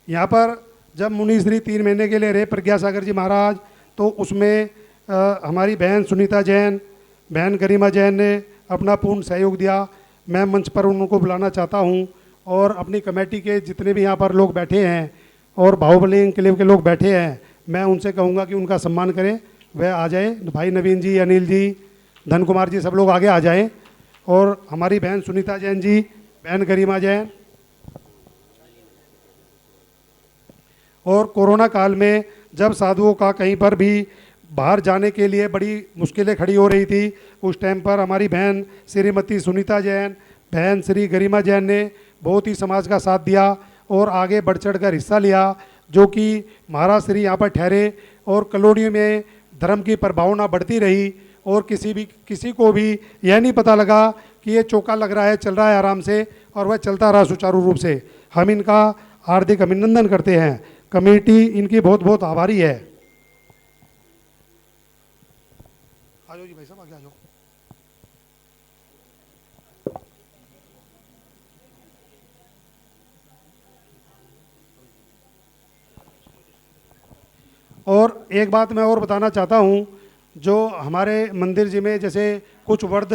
यहाँ पर जब मुनिश्री 3 महीने के लिए रहे प्रज्ञा सागर जी महाराज, तो उसमें हमारी बहन सुनीता जैन, बहन गरिमा जैन ने अपना पूर्ण सहयोग दिया। मैं मंच पर उनको बुलाना चाहता हूँ और अपनी कमेटी के जितने भी यहाँ पर लोग बैठे हैं और बाहुबली एन्क्लेव के लोग बैठे हैं, मैं उनसे कहूँगा कि उनका सम्मान करें। वह आ जाए, भाई नवीन जी, अनिल जी, धन कुमार जी, सब लोग आगे आ जाएं। और हमारी बहन सुनीता जैन जी, बहन गरिमा जैन। और कोरोना काल में जब साधुओं का कहीं पर भी बाहर जाने के लिए बड़ी मुश्किलें खड़ी हो रही थी, उस टाइम पर हमारी बहन श्रीमती सुनीता जैन, बहन श्री गरिमा जैन ने बहुत ही समाज का साथ दिया और आगे बढ़ चढ़ कर हिस्सा लिया, जो कि महाराज श्री यहाँ पर ठहरे और कलोनी में धर्म की प्रभावना बढ़ती रही और किसी को भी यह नहीं पता लगा कि ये चौका लग रहा है, चल रहा है आराम से, और वह चलता रहा सुचारू रूप से। हम इनका हार्दिक अभिनंदन करते हैं। कमेटी इनकी बहुत बहुत आभारी है। आ जाओ जी भाई साहब, आगे आ जाओ। और एक बात मैं और बताना चाहता हूँ, जो हमारे मंदिर जी में जैसे कुछ वर्द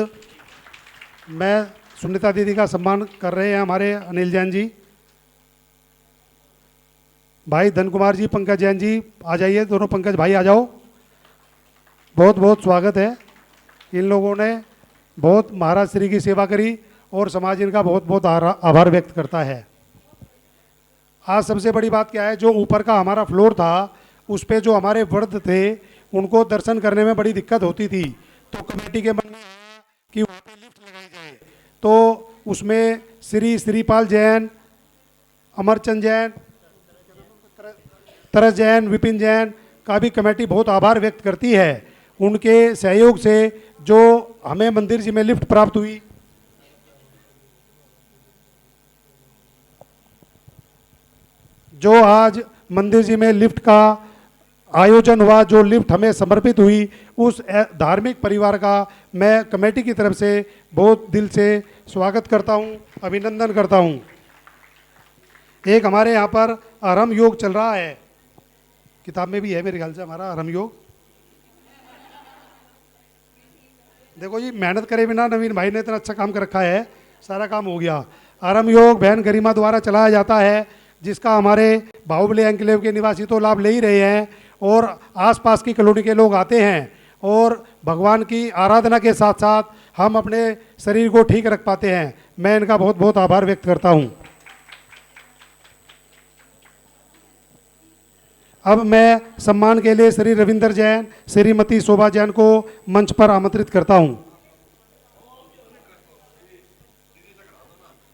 मैं सुनीता दीदी का सम्मान कर रहे हैं हमारे अनिल जैन जी, भाई धन कुमार जी, पंकज जैन जी आ जाइए, दोनों पंकज भाई आ जाओ। बहुत बहुत स्वागत है। इन लोगों ने बहुत महाराज श्री की सेवा करी और समाज इनका बहुत बहुत आभार व्यक्त करता है। आज सबसे बड़ी बात क्या है, जो ऊपर का हमारा फ्लोर था उस पे जो हमारे वर्द थे उनको दर्शन करने में बड़ी दिक्कत होती थी, तो कमेटी के मन में आया कि वहाँ पे लिफ्ट लगाई जाए। तो उसमें श्री श्रीपाल जैन, अमरचंद जैन, तरस जैन, विपिन जैन का भी कमेटी बहुत आभार व्यक्त करती है। उनके सहयोग से जो हमें मंदिर जी में लिफ्ट प्राप्त हुई, जो आज मंदिर जी में लिफ्ट का आयोजन हुआ, जो लिफ्ट हमें समर्पित हुई, उस धार्मिक परिवार का मैं कमेटी की तरफ से बहुत दिल से स्वागत करता हूं, अभिनंदन करता हूं। एक हमारे यहाँ पर आरम योग चल रहा है, किताब में भी है मेरे ख्याल से हमारा आरम योग। देखो जी, मेहनत करे बिना नवीन भाई ने इतना अच्छा काम कर रखा है, सारा काम हो गया। आरम योग बहन गरिमा द्वारा चलाया जाता है, जिसका हमारे बाहुबली एन्क्लेव के निवासी तो लाभ ले ही रहे हैं और आसपास की कॉलोनी के लोग आते हैं और भगवान की आराधना के साथ साथ हम अपने शरीर को ठीक रख पाते हैं। मैं इनका बहुत बहुत आभार व्यक्त करता हूं। अब मैं सम्मान के लिए श्री रविंदर जैन, श्रीमती शोभा जैन को मंच पर आमंत्रित करता हूं।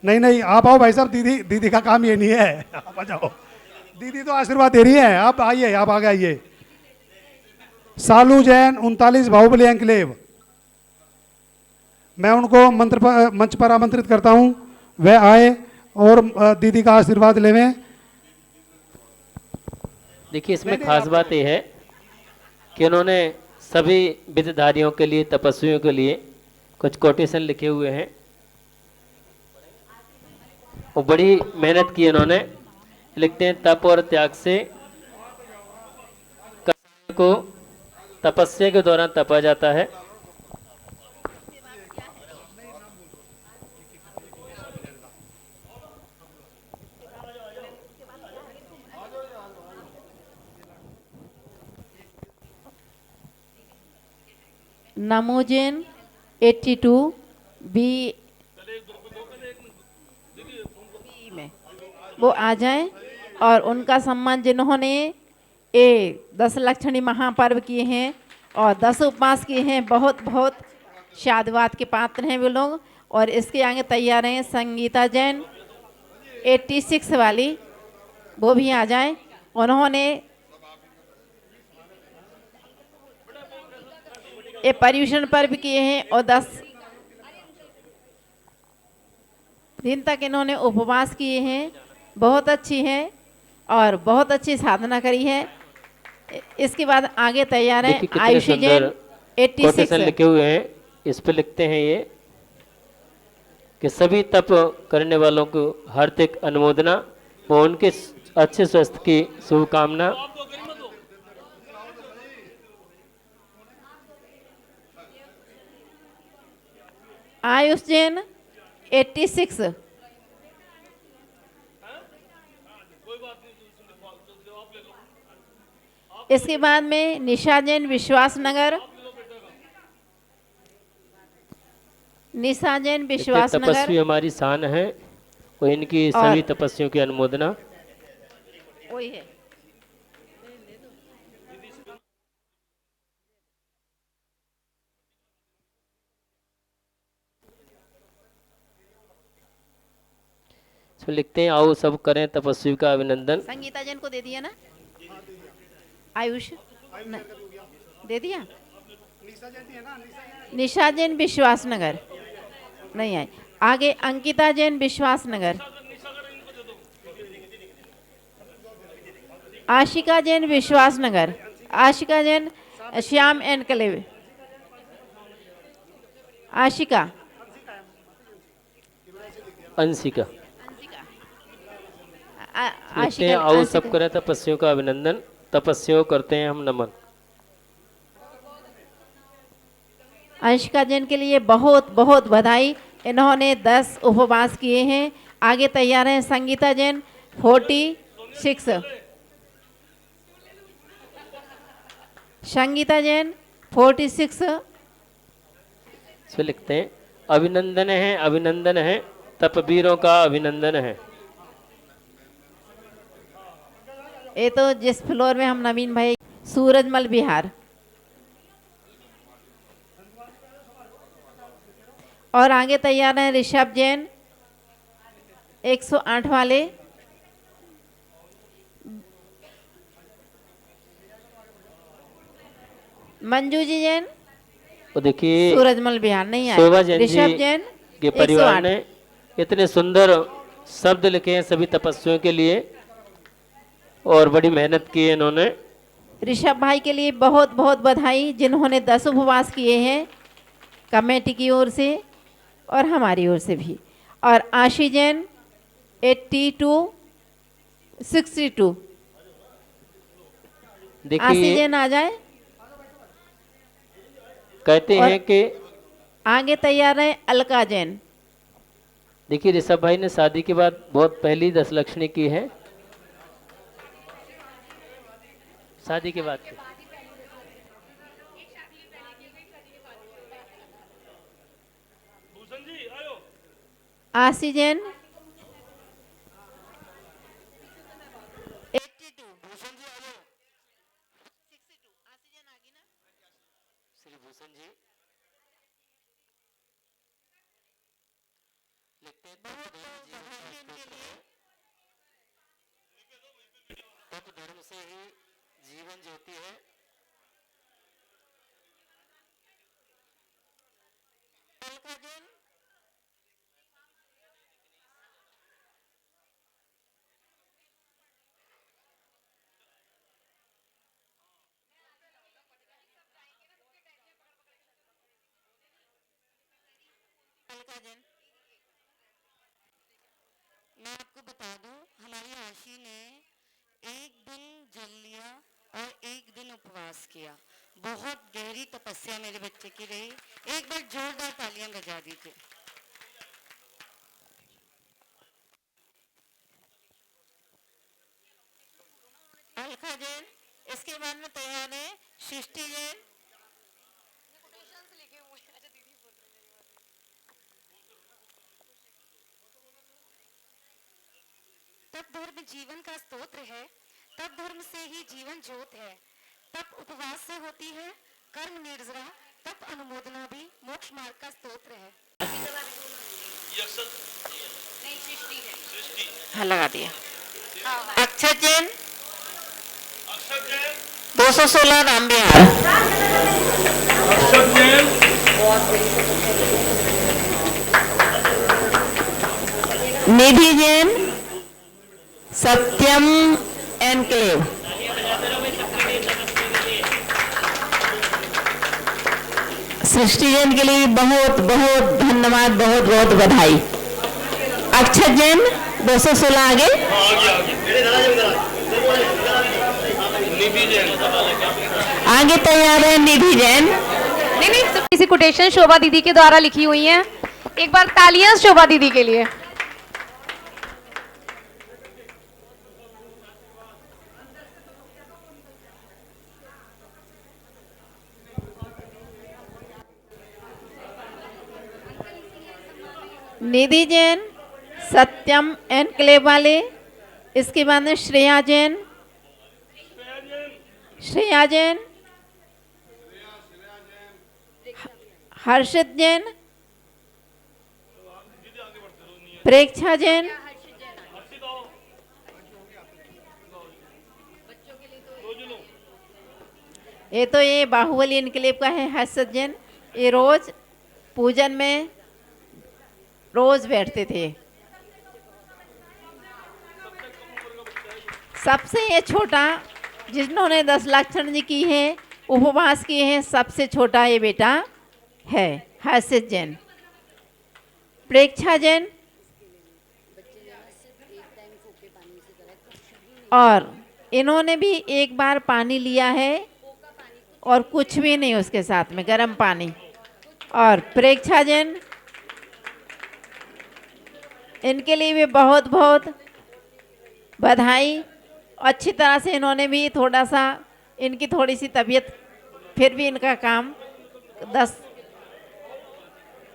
नहीं, आप आओ भाई साहब, दीदी का काम ये नहीं है, आप आ जाओ। दीदी तो आशीर्वाद दे रही है, आप आइए, आप आगे आइए। सालू जैन 39 बाहुबली एन्क्लेव, मैं उनको मंच पर आमंत्रित करता हूं, वह आए और दीदी का आशीर्वाद लेवें। देखिए, इसमें खास बात यह है कि उन्होंने सभी विद्याधारियों के लिए, तपस्वियों के लिए कुछ कोटेशन लिखे हुए हैं और बड़ी मेहनत की उन्होंने। लिखते हैं, तप और त्याग से कर्म को तपस्या के दौरान तपा जाता है। नमोजेन 82 बी में वो आ जाएं और उनका सम्मान जिन्होंने 10 लक्षणी महापर्व किए हैं और 10 उपवास किए हैं, बहुत बहुत शादवाद के पात्र हैं वे लोग। और इसके आगे तैयार हैं संगीता जैन 86 वाली, वो भी आ जाएं। उन्होंने ये पर्यूषण पर्व किए हैं और 10 दिन तक इन्होंने उपवास किए हैं, बहुत अच्छी है और बहुत अच्छी साधना करी है। इसके बाद आगे तैयार है आयुषी जैन 86 लिखे हुए हैं। इस पे लिखते हैं ये कि सभी तप करने वालों को हार्दिक अनुमोदना व उनके अच्छे स्वास्थ्य की शुभकामना। आयुष जैन 86, इसके बाद में निशा जैन विश्वास नगर, निशा जैन विश्वास नगर। तपस्वी हमारी शान है और इनकी सभी तपस्वियों की अनुमोदना। वही है। तो लिखते हैं, आओ सब करें तपस्वी का अभिनंदन। संगीता जैन को दे दिया ना, आयुष दे दिया। निशा जैन विश्वास नगर नहीं आए। आगे अंकिता जैन विश्वास नगर, आशिका जैन विश्वास नगर, आशिका जैन श्याम एनक्लेव, आशिका अंशिका। लिखते हैं, आओ सब करें तपस्वियों का अभिनंदन, तपस्वियों करते हैं हम नमन। अंशिका जैन के लिए बहुत बहुत बधाई, इन्होंने 10 उपवास किए हैं। आगे तैयार हैं संगीता जैन 46, संगीता जैन 46। इसमें लिखते हैं अभिनंदन है तपवीरों का अभिनंदन है। ये तो जिस फ्लोर में हम नवीन भाई, सूरजमल बिहार। और आगे तैयार हैं ऋषभ जैन 108 वाले, मंजू जी जैन, तो देखिए सूरजमल बिहार नहीं आए, शोभा जैन ऋषभ जी जैन के परिवार 108। ने इतने सुंदर शब्द लिखे हैं सभी तपस्वियों के लिए और बड़ी मेहनत की है इन्होंने। ऋषभ भाई के लिए बहुत बहुत बधाई, जिन्होंने 10 उपवास किए हैं कमेटी की ओर से और हमारी ओर से भी। और आशी जैन 82, 62। आशी देखिए जैन आ जाए। कहते और हैं कि आगे तैयार है अलका जैन। देखिए ऋषभ भाई ने शादी के बाद बहुत पहली 10 लक्षणी की है, शादी के बाद की। आशी जैन 82। श्री भूषण जी लिखते हैं तप धर्म से ही जीवन ज्योति है। मैं आपको बता दूं, हमारी आशी ने एक दिन जल लिया और एक दिन उपवास किया। बहुत गहरी तपस्या मेरे बच्चे की रही। एक बार जोरदार तालियां बजा दीजिए। अलका जैन, इसके बाद में तैयार है सृष्टि जैन। तप धर्म जीवन का स्तोत्र है, तप धर्म से ही जीवन ज्योत है। तप उपवास से होती है कर्म निर्जरा, तप अनुमोदना भी मोक्ष मार्ग का स्तोत्र है। हाँ लगा दिया। अक्षत जैन 216 राम बिहार। निधि जैन सत्यम एनक्लेव। सृष्टि जैन के लिए बहुत बहुत धन्यवाद, बहुत बहुत बधाई। अक्षत जैन 216 आगे। आगे तैयार है निधि जैन। नहीं किसी कोटेशन शोभा दीदी के द्वारा लिखी हुई है। एक बार तालियां शोभा दीदी के लिए। निधि जैन सत्यम एनक्लेव वाले। इसके बाद में श्रेया जैन, श्रेया जैन, हर्षित जैन, प्रेक्षा जैन, ये बाहुबली इनकलेब का है हर्षित जैन। ये रोज पूजन में रोज बैठते थे। सबसे ये छोटा जिन्होंने 10 लक्षण जी की है, उपवास किए हैं, सबसे छोटा ये बेटा है हर्षित जैन। प्रेक्षा जैन और इन्होंने भी एक बार पानी लिया है और कुछ भी नहीं उसके साथ में गर्म पानी। और प्रेक्षा जैन, इनके लिए भी बहुत बहुत बधाई। अच्छी तरह से इन्होंने भी थोड़ा सा, इनकी थोड़ी सी तबीयत, फिर भी इनका काम 10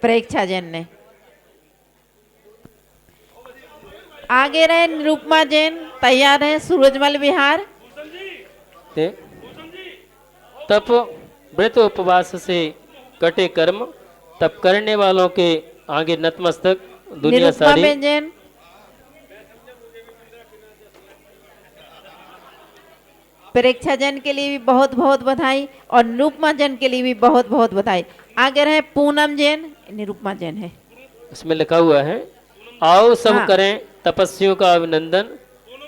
प्रेक्षा जैन ने। आगे रहे निरुपमा जैन, तैयार है सूरजमल विहार। तप व्रत उपवास से कटे कर्म, तप करने वालों के आगे नतमस्तक दुनिया निरुपमा सारी। जैन, परीक्षा जैन के लिए भी बहुत बहुत बधाई और निरुपमा जैन के लिए भी बहुत बहुत बधाई। आगे रहे पूनम जैन, निरुपमा जैन है। इसमें लिखा हुआ है, आओ सब हाँ। करें तपस्वियों का अभिनंदन,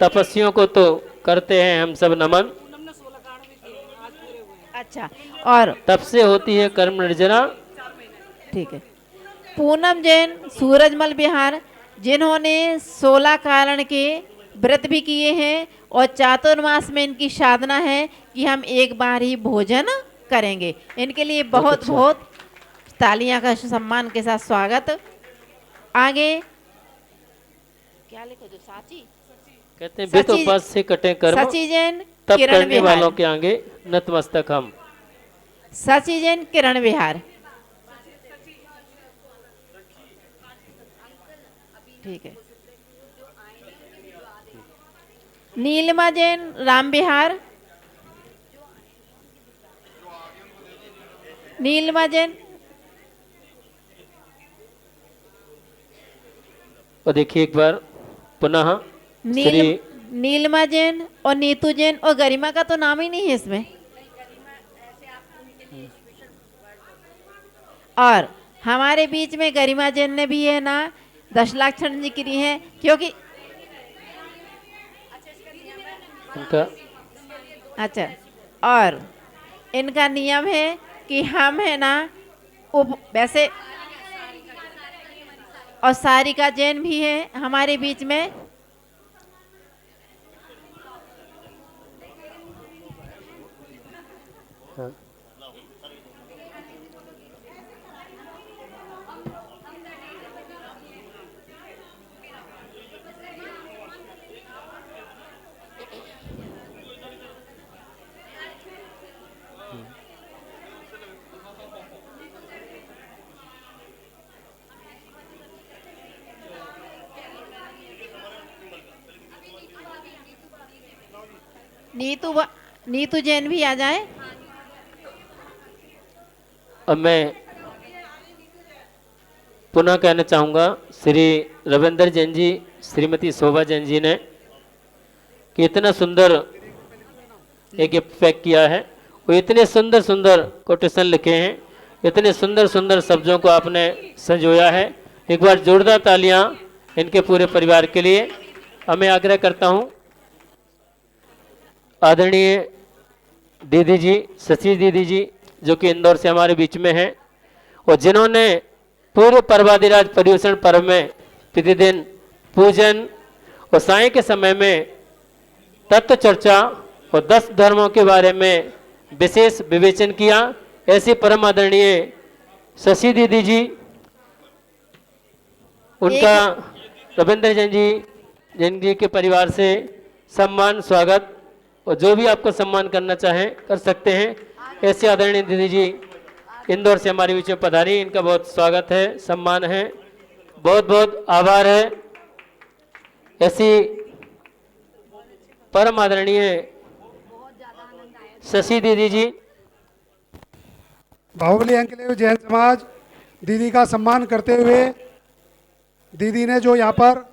तपस्वियों को तो करते हैं हम सब नमन। अच्छा, और तब से होती है कर्म निर्जना। ठीक है। पूनम जैन, सूरजमल बिहार, जिन्होंने 16 कारण के व्रत भी किए हैं और चातुर्मास में इनकी साधना है कि हम एक बार ही भोजन करेंगे। इनके लिए बहुत बहुत तालियां का सम्मान के साथ स्वागत। आगे क्या लिखो जो साची कहते हैं व्रत उपवास से कटे कर्म, सची जैन, तप किरण करने विहार। वालों के आगे नतमस्तक हम। सची जैन, किरण विहार। ठीक है। नीलिमा जैन, राम विहार। नीलिमा जैन, और देखिए एक बार पुनः श्री नीलिमा जैन और नीतू जैन, और गरिमा का तो नाम ही नहीं है इसमें। और हमारे बीच में गरिमा जैन ने भी है ना 10 लाख क्षण जी करी है, क्योंकि उनका अच्छा, और इनका नियम है कि हम है ना वैसे, और सारिका जैन भी है हमारे बीच में। हाँ। नीतू जैन भी आ जाए। अब मैं पुनः कहना चाहूँगा, श्री रविंद्र जैन जी, श्रीमती शोभा जैन जी ने कि इतना सुंदर एक गिफ्ट पैक किया है, वो इतने सुंदर सुंदर कोटेशन लिखे हैं, इतने सुंदर सुंदर शब्दों को आपने संजोया है। एक बार जोरदार तालियां इनके पूरे परिवार के लिए। अब मैं आग्रह करता हूं आदरणीय दीदी जी, शशि दीदी जी, जो कि इंदौर से हमारे बीच में हैं और जिन्होंने पूरे पर्वादिराज पर्युषण पर्व में प्रतिदिन पूजन और साय के समय में तत्व चर्चा और 10 धर्मों के बारे में विशेष विवेचन किया। ऐसी परम आदरणीय शशि दीदी जी, उनका रविंद्र जैन जी के परिवार से सम्मान स्वागत, और जो भी आपको सम्मान करना चाहें कर सकते हैं। ऐसे आदरणीय दीदी जी इंदौर से हमारे बीच में पधारी, इनका बहुत स्वागत है, सम्मान है, बहुत बहुत आभार है। ऐसी परम आदरणीय शशि दीदी जी। बाहुबली एन्क्लेव जैन समाज दीदी का सम्मान करते हुए, दीदी ने जो यहाँ पर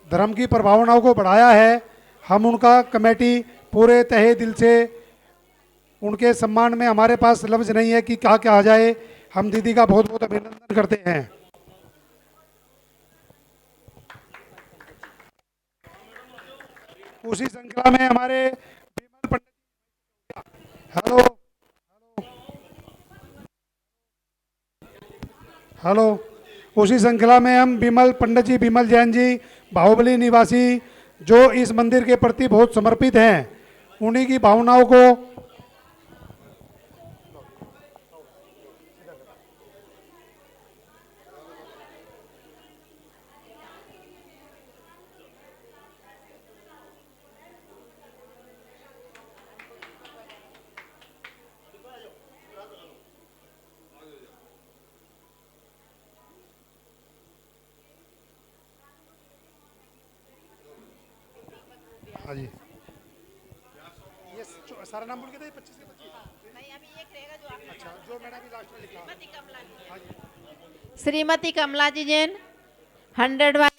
धर्म की प्रभावनाओं को बढ़ाया है, हम उनका कमेटी पूरे तहे दिल से, उनके सम्मान में हमारे पास लफ्ज़ नहीं है कि क्या कहा जाए। हम दीदी का बहुत बहुत अभिनंदन करते हैं। उसी श्रृंखला में हमारे विमल पंडित, हेलो हेलो, उसी श्रृंखला में हम विमल पंडित जी, विमल जैन जी, बाहुबली निवासी, जो इस मंदिर के प्रति बहुत समर्पित हैं, उन्हीं की भावनाओं को हाँ जी, ये सारा नाम बोल के थे 25 के 25। नहीं, अभी एक रहेगा जो आपने अच्छा, जो मैंने अभी लास्ट में लिखा। हाँ जी, श्रीमती कमला जी जैन 100 वाले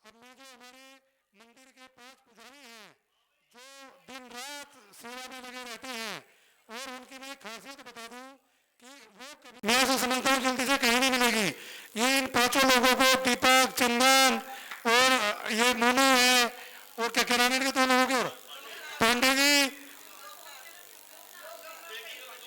अब में जो हमारे मंदिर के 5 पुजारी हैं जो दिन रात सेवा में लगे रहते हैं, और उनकी मैं एक खासियत बता दूं कि वो कभी मैं ऐसा समझता हूँ जल्दी से कहीं नहीं मिलेगी। ये इन 5 लोगों को, दीपक, चंदन और ये मोनू है, और क्या किराने के 2 लोगों के, और पांडे जी,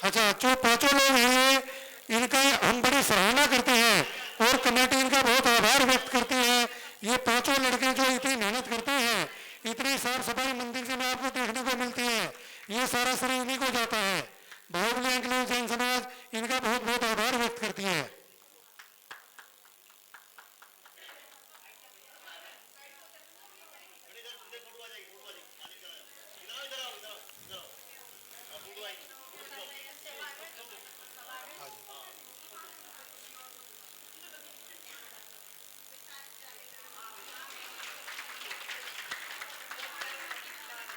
अच्छा, जो 5 लोग हैं इनका हम बड़ी सराहना करते हैं और कमेटी इनका बहुत आभार व्यक्त करती है। ये 5 लड़के जो इतनी मेहनत करते हैं, इतनी साफ सफाई मंदिर से में आपको देखने को मिलती है, ये सारा श्रेय इन्हीं को जाता है। बाहुबली एंकलेव जैन समाज इनका बहुत बहुत आभार व्यक्त करती है।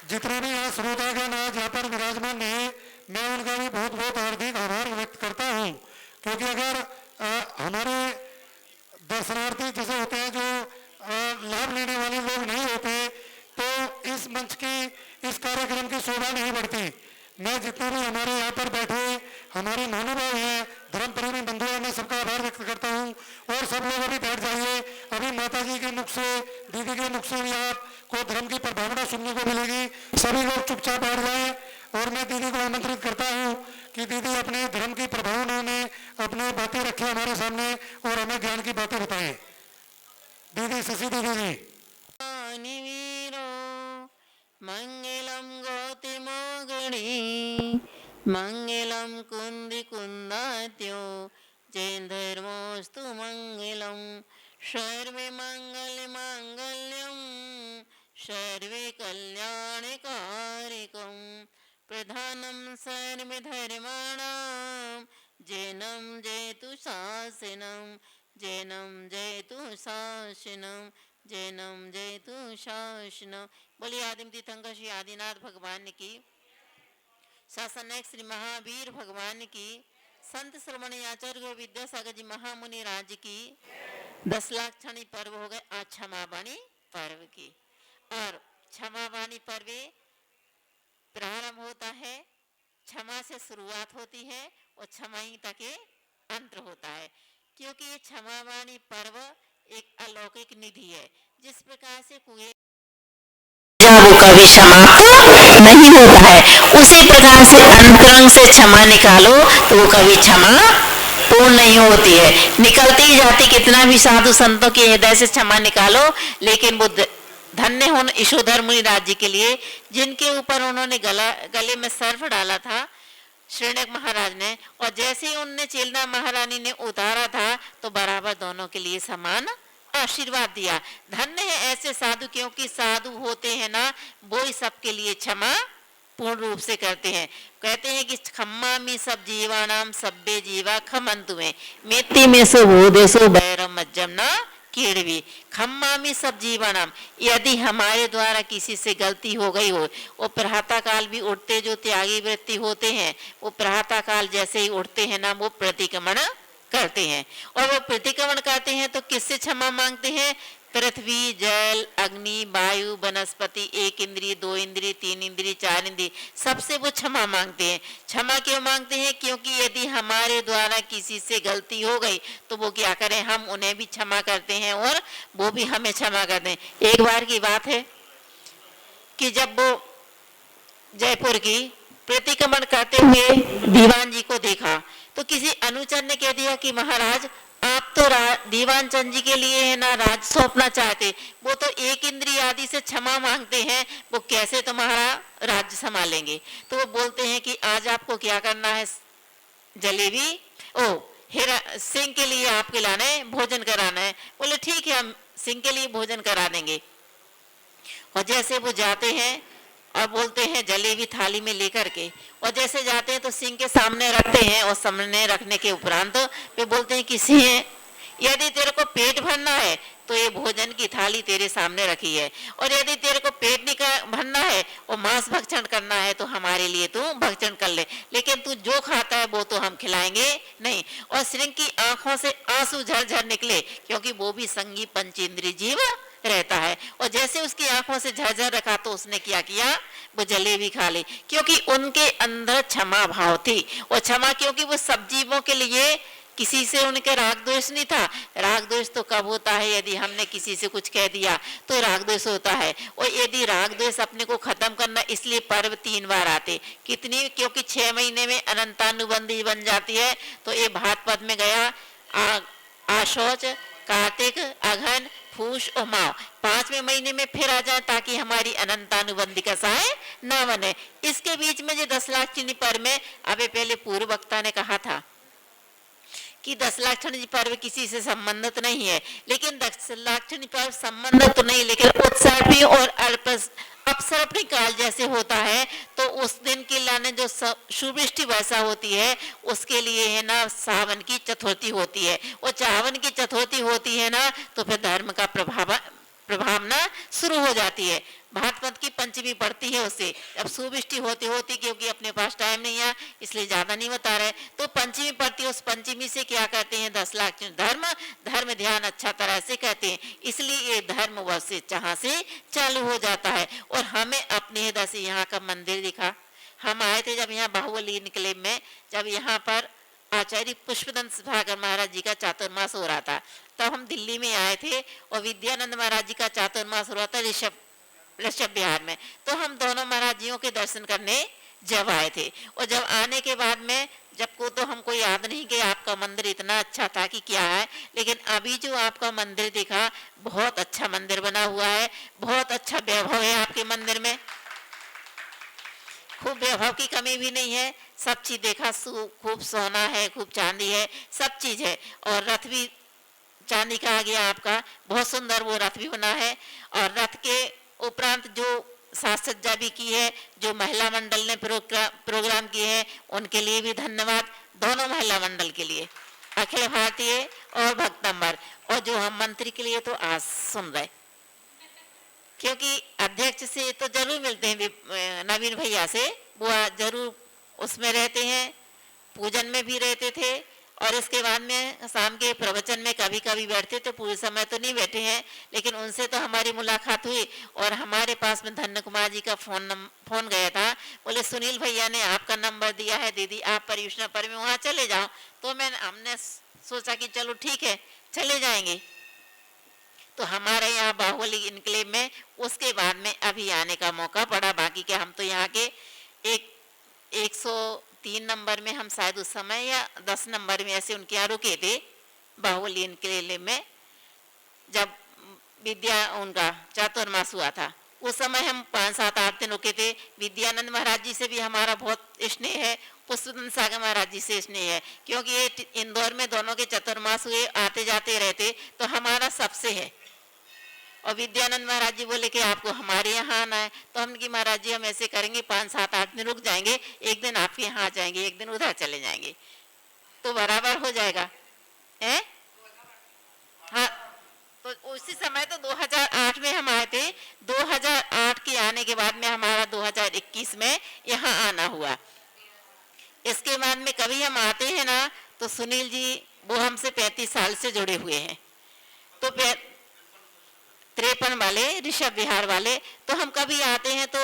जितने भी यहाँ श्रोतागण आज यहाँ पर विराजमान है, मैं उनका भी बहुत बहुत हार्दिक आभार व्यक्त करता हूँ, क्योंकि अगर हमारे दर्शनार्थी जैसे होते हैं जो लाभ लेने वाले लोग नहीं होते, तो इस मंच की, इस कार्यक्रम की शोभा नहीं बढ़ती। मैं जितने भी हमारे यहाँ पर बैठे हमारे महानुभाव हैं, धर्म प्रेमी बंधु हैं, मैं सबका आभार व्यक्त करता हूँ। और सब लोग अभी बैठ जाइए, अभी माता जी के मुख से, दीदी के मुख से भी आपको धर्म की प्रभावना सुनने को मिलेगी। सभी लोग चुपचाप बैठ जाए, और मैं दीदी को आमंत्रित करता हूँ कि दीदी अपने धर्म की प्रभावना में अपने बातें रखें हमारे सामने और हमें ज्ञान की बातें बताएं। दीदी, शशि दीदी जी। मंगलम गौतमोगणी मंगलम कुंदी कुंदात्यो जैन धर्मोस्तु मंगलम सर्वे मंगल मांगल्यम सर्वे कल्याणकारिकम प्रधानम सर्वे धर्माणाम जैनम जयतु शासनम जैनम जयतु शासनम जैनम जयतु शासनम। बोलिए आदिम तीर्थंकर श्री आदिनाथ भगवान की, शासन नायक श्री महावीर भगवान की, संत श्रमणी आचार्य विद्यासागर जी महामुनि राज की, 10 लाख क्षणी पर्व हो गए आज क्षमावाणी पर्व की। और क्षमावाणी पर्व प्रारंभ होता है, क्षमा से शुरुआत होती है और क्षमाहीता के अंत होता है, क्योंकि ये क्षमावाणी पर्व एक अलौकिक निधि है। जिस प्रकार से कुएं वो कभी समाप्त नहीं होता है, उसी प्रकार से अंतरंग से क्षमा निकालो तो वो कभी क्षमा पूर्ण नहीं होती है, निकलती ही जाती। कितना भी साधु संतों के हृदय से क्षमा निकालो, लेकिन वो धन्य हो यशोधर मुनि राज जी के लिए, जिनके ऊपर उन्होंने गले में सर्फ डाला था श्रीनक महाराज ने, और जैसे ही उनने चेलना महारानी ने उतारा था तो बराबर दोनों के लिए समान आशीर्वाद दिया। धन्य है ऐसे साधु, क्योंकि साधु होते हैं ना, वो ही सबके लिए क्षमा पूर्ण रूप से करते हैं। कहते हैं कि खम्मामि सब जीवानाम सब्बे जीवा खमंतु में मेत्ती में सो भूदेशो बैरम मज्जम ना कीड़वी। खम्मामि सब जीवानाम, यदि हमारे द्वारा किसी से गलती हो गई हो, वो प्रातः काल भी उठते जो त्यागी वृत्ति होते हैं, वो प्रातः काल जैसे ही उठते हैं ना, वो प्रतिक्रमण करते हैं। और वो प्रतिक्रमण करते हैं तो किससे क्षमा मांगते हैं? पृथ्वी, जल, अग्नि, वायु, वनस्पति, 1 इंद्रिय, 2 इंद्रिय, 3 इंद्रिय, 4 इंद्रिय, सबसे वो क्षमा मांगते हैं। क्षमा क्यों मांगते हैं? क्योंकि यदि हमारे द्वारा किसी से गलती हो गई तो वो क्या करें, हम उन्हें भी क्षमा करते हैं और वो भी हमें क्षमा करते हैं। एक बार की बात है कि जब वो जयपुर की प्रतिक्रमण करते हुए दीवान जी को देखा तो किसी अनुचर ने कह दिया कि महाराज आप तो दीवान चंद जी के लिए है ना राज सौंपना चाहते, वो तो 1 इंद्रिय आदि से क्षमा मांगते हैं, वो कैसे तुम्हारा राज्य संभालेंगे? तो वो बोलते हैं कि आज आपको क्या करना है, जलेबी सिंह के लिए आपके लाना है, भोजन कराना है। बोले ठीक है, हम सिंह के लिए भोजन करा देंगे। और जैसे वो जाते हैं और बोलते हैं जलेबी थाली में लेकर के, और जैसे जाते हैं तो सिंह के सामने रखते हैं, और सामने रखने के उपरांत वे बोलते हैं कि सिंह, यदि तेरे को पेट भरना है तो ये भोजन की थाली तेरे सामने रखी है, और यदि तेरे को पेट नहीं भरना है और मांस भक्षण करना है तो हमारे लिए तू भक्षण कर ले, लेकिन तू जो खाता है वो तो हम खिलाएंगे नहीं। और सिंह की आंखों से आंसू झरझर निकले, क्योंकि वो भी संगी पंचेंद्रिय जीव रहता है। और जैसे उसकी आंखों से झरझर रखा तो उसने क्या किया, वो जलेबी खा ली, क्योंकि उनके अंदर क्षमा भाव थी। और क्षमा, क्योंकि वो सब जीवों के लिए, किसी से उनके राग द्वेष नहीं था। राग द्वेष तो कब होता है, यदि हमने किसी से कुछ कह दिया तो राग द्वेष होता है। और यदि राग द्वेष अपने को खत्म करना, इसलिए पर्व 3 बार आते। कितनी, क्योंकि 6 महीने में अनंतानुबंधी बन जाती है। तो ये भाद्रपद में गया आशौच, कार्तिक, अघन, फूस और माव, 5वें महीने में फिर आ जाए, ताकि हमारी अनंतानुबंधी का सहाय न बने। इसके बीच में जो 10 लाख चीनी पर्व में, अभी पहले पूर्व वक्ता ने कहा था कि 10 लाख चीनी पर्व किसी से संबंधित नहीं है, लेकिन 10 लाख चीनी पर्व संबंधित तो नहीं, लेकिन उत्सर्पी और अपसर्पी काल जैसे होता है, तो उस दिन के लाने जो सुवृष्टि वर्षा होती है, उसके लिए है ना सावन की चतुर्थी होती है। और सावन की चतुर्थी होती है ना, तो फिर धर्म का प्रभाव ना शुरू हो जाती है। भाद्रपद की पंचमी पड़ती है उससे, अब सुवृष्टि होती होती, क्योंकि अपने पास टाइम नहीं है इसलिए ज्यादा नहीं बता रहे, तो पंचमी पड़ती है। उस पंचमी से क्या करते हैं, 10 लाख धर्म ध्यान अच्छा तरह से कहते हैं, इसलिए ये धर्म वर्ष से जहाँ से चालू हो जाता है। और हमें अपने हृदय से यहाँ का मंदिर दिखा। हम आए थे जब यहाँ बाहुबली इनकलेव में, जब यहाँ पर आचार्य पुष्पदंत सागर महाराज जी का चातुर्मास हो रहा था, तब हम दिल्ली में आए थे। और विद्यानंद महाराज जी का चातुर्मास हो रहा था ऋषभ बिहार में। तो हम दोनों महाराज जियों के दर्शन करने जब आए थे। और जब आने के बाद में, जब को तो हमको याद नहीं कि आपका मंदिर इतना अच्छा था कि क्या है, लेकिन अभी जो आपका मंदिर दिखा, बहुत अच्छा मंदिर बना हुआ है, बहुत अच्छा वैभव है आपके मंदिर में, खूब वैभव की कमी भी नहीं है। सब चीज देखा, खूब सोना है, खूब चांदी है, सब चीज है। और रथ भी चांदी का आ गया आपका, बहुत सुंदर वो रथ भी बना है। और रथ के उपरांत जो साज सज्जा भी की है, जो महिला मंडल ने प्रोग्राम किए हैं, उनके लिए भी धन्यवाद, दोनों महिला मंडल के लिए, अखिल भारतीय और भक्तंबर। और जो हम मंत्री के लिए तो आज सुन रहे, क्योंकि अध्यक्ष से तो जरूर मिलते हैं, नवीन भैया से वो जरूर उसमें रहते हैं, पूजन में भी रहते थे, और इसके बाद में शाम के प्रवचन में कभी कभी बैठते थे, पूरे समय तो नहीं बैठे हैं, लेकिन उनसे तो हमारी मुलाकात हुई। और हमारे पास में धन्य कुमार जी का फोन गया था, बोले सुनील भैया ने आपका नंबर दिया है, दीदी आप परियोजना पर में वहाँ चले जाओ। तो हमने सोचा कि चलो ठीक है चले जाएंगे। तो हमारे यहाँ बाहुबली इनकलेव में उसके बाद में अभी आने का मौका पड़ा। बाकी के हम तो यहाँ के 103 नंबर में हम शायद उस समय, या 10 नंबर में ऐसे उनके यहाँ रुके थे बाहुबली इनकलेव में, जब विद्या उनका चातुर्मास हुआ था। उस समय हम 5, 7, 8 दिन रुके थे। विद्यानंद महाराज जी से भी हमारा बहुत स्नेह है, पुष्पदंत सागर महाराज जी से स्नेह है, क्योंकि ये इंदौर में दोनों के चतुर्मास हुए, आते जाते रहते, तो हमारा सबसे है। और विद्यानंद महाराज जी बोले कि आपको हमारे यहाँ आना है, तो हमने कि महाराज जी हम ऐसे करेंगे 5, 7, 8 दिन रुक जाएंगे, एक दिन आपके यहाँ आ जाएंगे, एक दिन उधर चले जाएंगे, तो बराबर हो जाएगा है। हाँ, तो उसी समय तो 2008 में हम आए थे। 2008 के आने के बाद में हमारा 2021 में यहाँ आना हुआ। इसके बाद में कभी हम आते हैं ना, तो सुनील जी वो हमसे 35 साल से जुड़े हुए हैं, तो 53 वाले ऋषभ बिहार वाले, तो हम कभी आते हैं तो